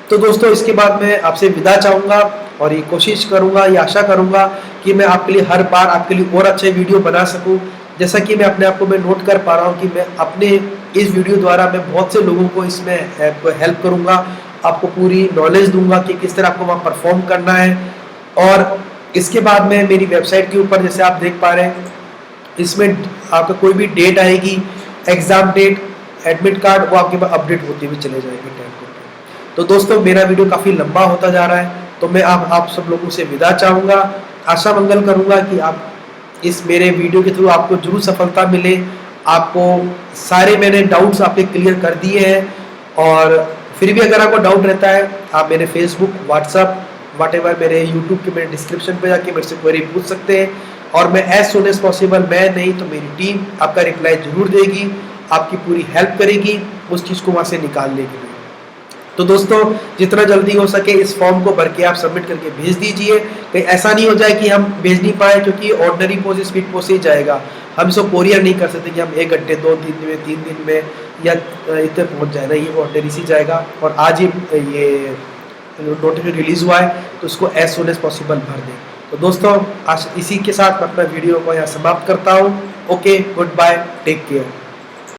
तो दोस्तों इसके बाद मैं आपसे विदा चाहूँगा और ये कोशिश करूँगा, ये आशा करूँगा कि मैं आपके लिए हर बार आपके लिए और अच्छे वीडियो बना सकूँ। जैसा कि मैं अपने आप को मैं नोट कर पा रहा हूँ कि मैं अपने इस वीडियो द्वारा मैं बहुत से लोगों को इसमें हेल्प करूँगा, आपको पूरी नॉलेज दूंगा कि किस तरह आपको वहाँ परफॉर्म करना है। और इसके बाद में मेरी वेबसाइट के ऊपर जैसे आप देख पा रहे हैं, इसमें आपका कोई भी डेट आएगी, एग्ज़ाम डेट, एडमिट कार्ड, वो आपके पास अपडेट होते हुए चले जाएंगे टाइम टू टाइम। तो दोस्तों मेरा वीडियो काफ़ी लंबा होता जा रहा है, तो मैं आप सब लोगों से विदा चाहूँगा। आशा मंगल करूँगा कि आप इस मेरे वीडियो के थ्रू आपको जरूर सफलता मिले। आपको सारे मैंने डाउट्स आपके क्लियर कर दिए हैं और फिर भी अगर आपको डाउट रहता है, आप मेरे फेसबुक, व्हाट्सअप, व्हाटएवर मेरे यूट्यूब के मेरे डिस्क्रिप्शन पे जाके मेरे से क्वेरी पूछ सकते हैं, और मैं एज सुन एज पॉसिबल, मैं नहीं तो मेरी टीम आपका रिप्लाई जरूर देगी, आपकी पूरी हेल्प करेगी उस चीज़ को वहाँ से निकालने के लिए। तो दोस्तों, जितना जल्दी हो सके इस फॉर्म को भर के आप सबमिट करके भेज दीजिए। कहीं ऐसा नहीं हो जाए कि हम भेज नहीं पाए, क्योंकि ऑर्डनरी पोस्ट स्पीड पोस्ट ही जाएगा, हम इसको कोरियर नहीं कर सकते कि हम 1 घंटे 2 दिन में 3 दिन में या इतने पहुंच जाए ना, ये ऑर्डनरी से जाएगा। और आज ही ये नोटिफिकेशन रिलीज हुआ है, तो उसको एज सुन एज पॉसिबल भर दें। तो दोस्तों, आज इसी के साथ मैं अपना वीडियो को यहाँ समाप्त करता हूँ। Okay, goodbye, take care.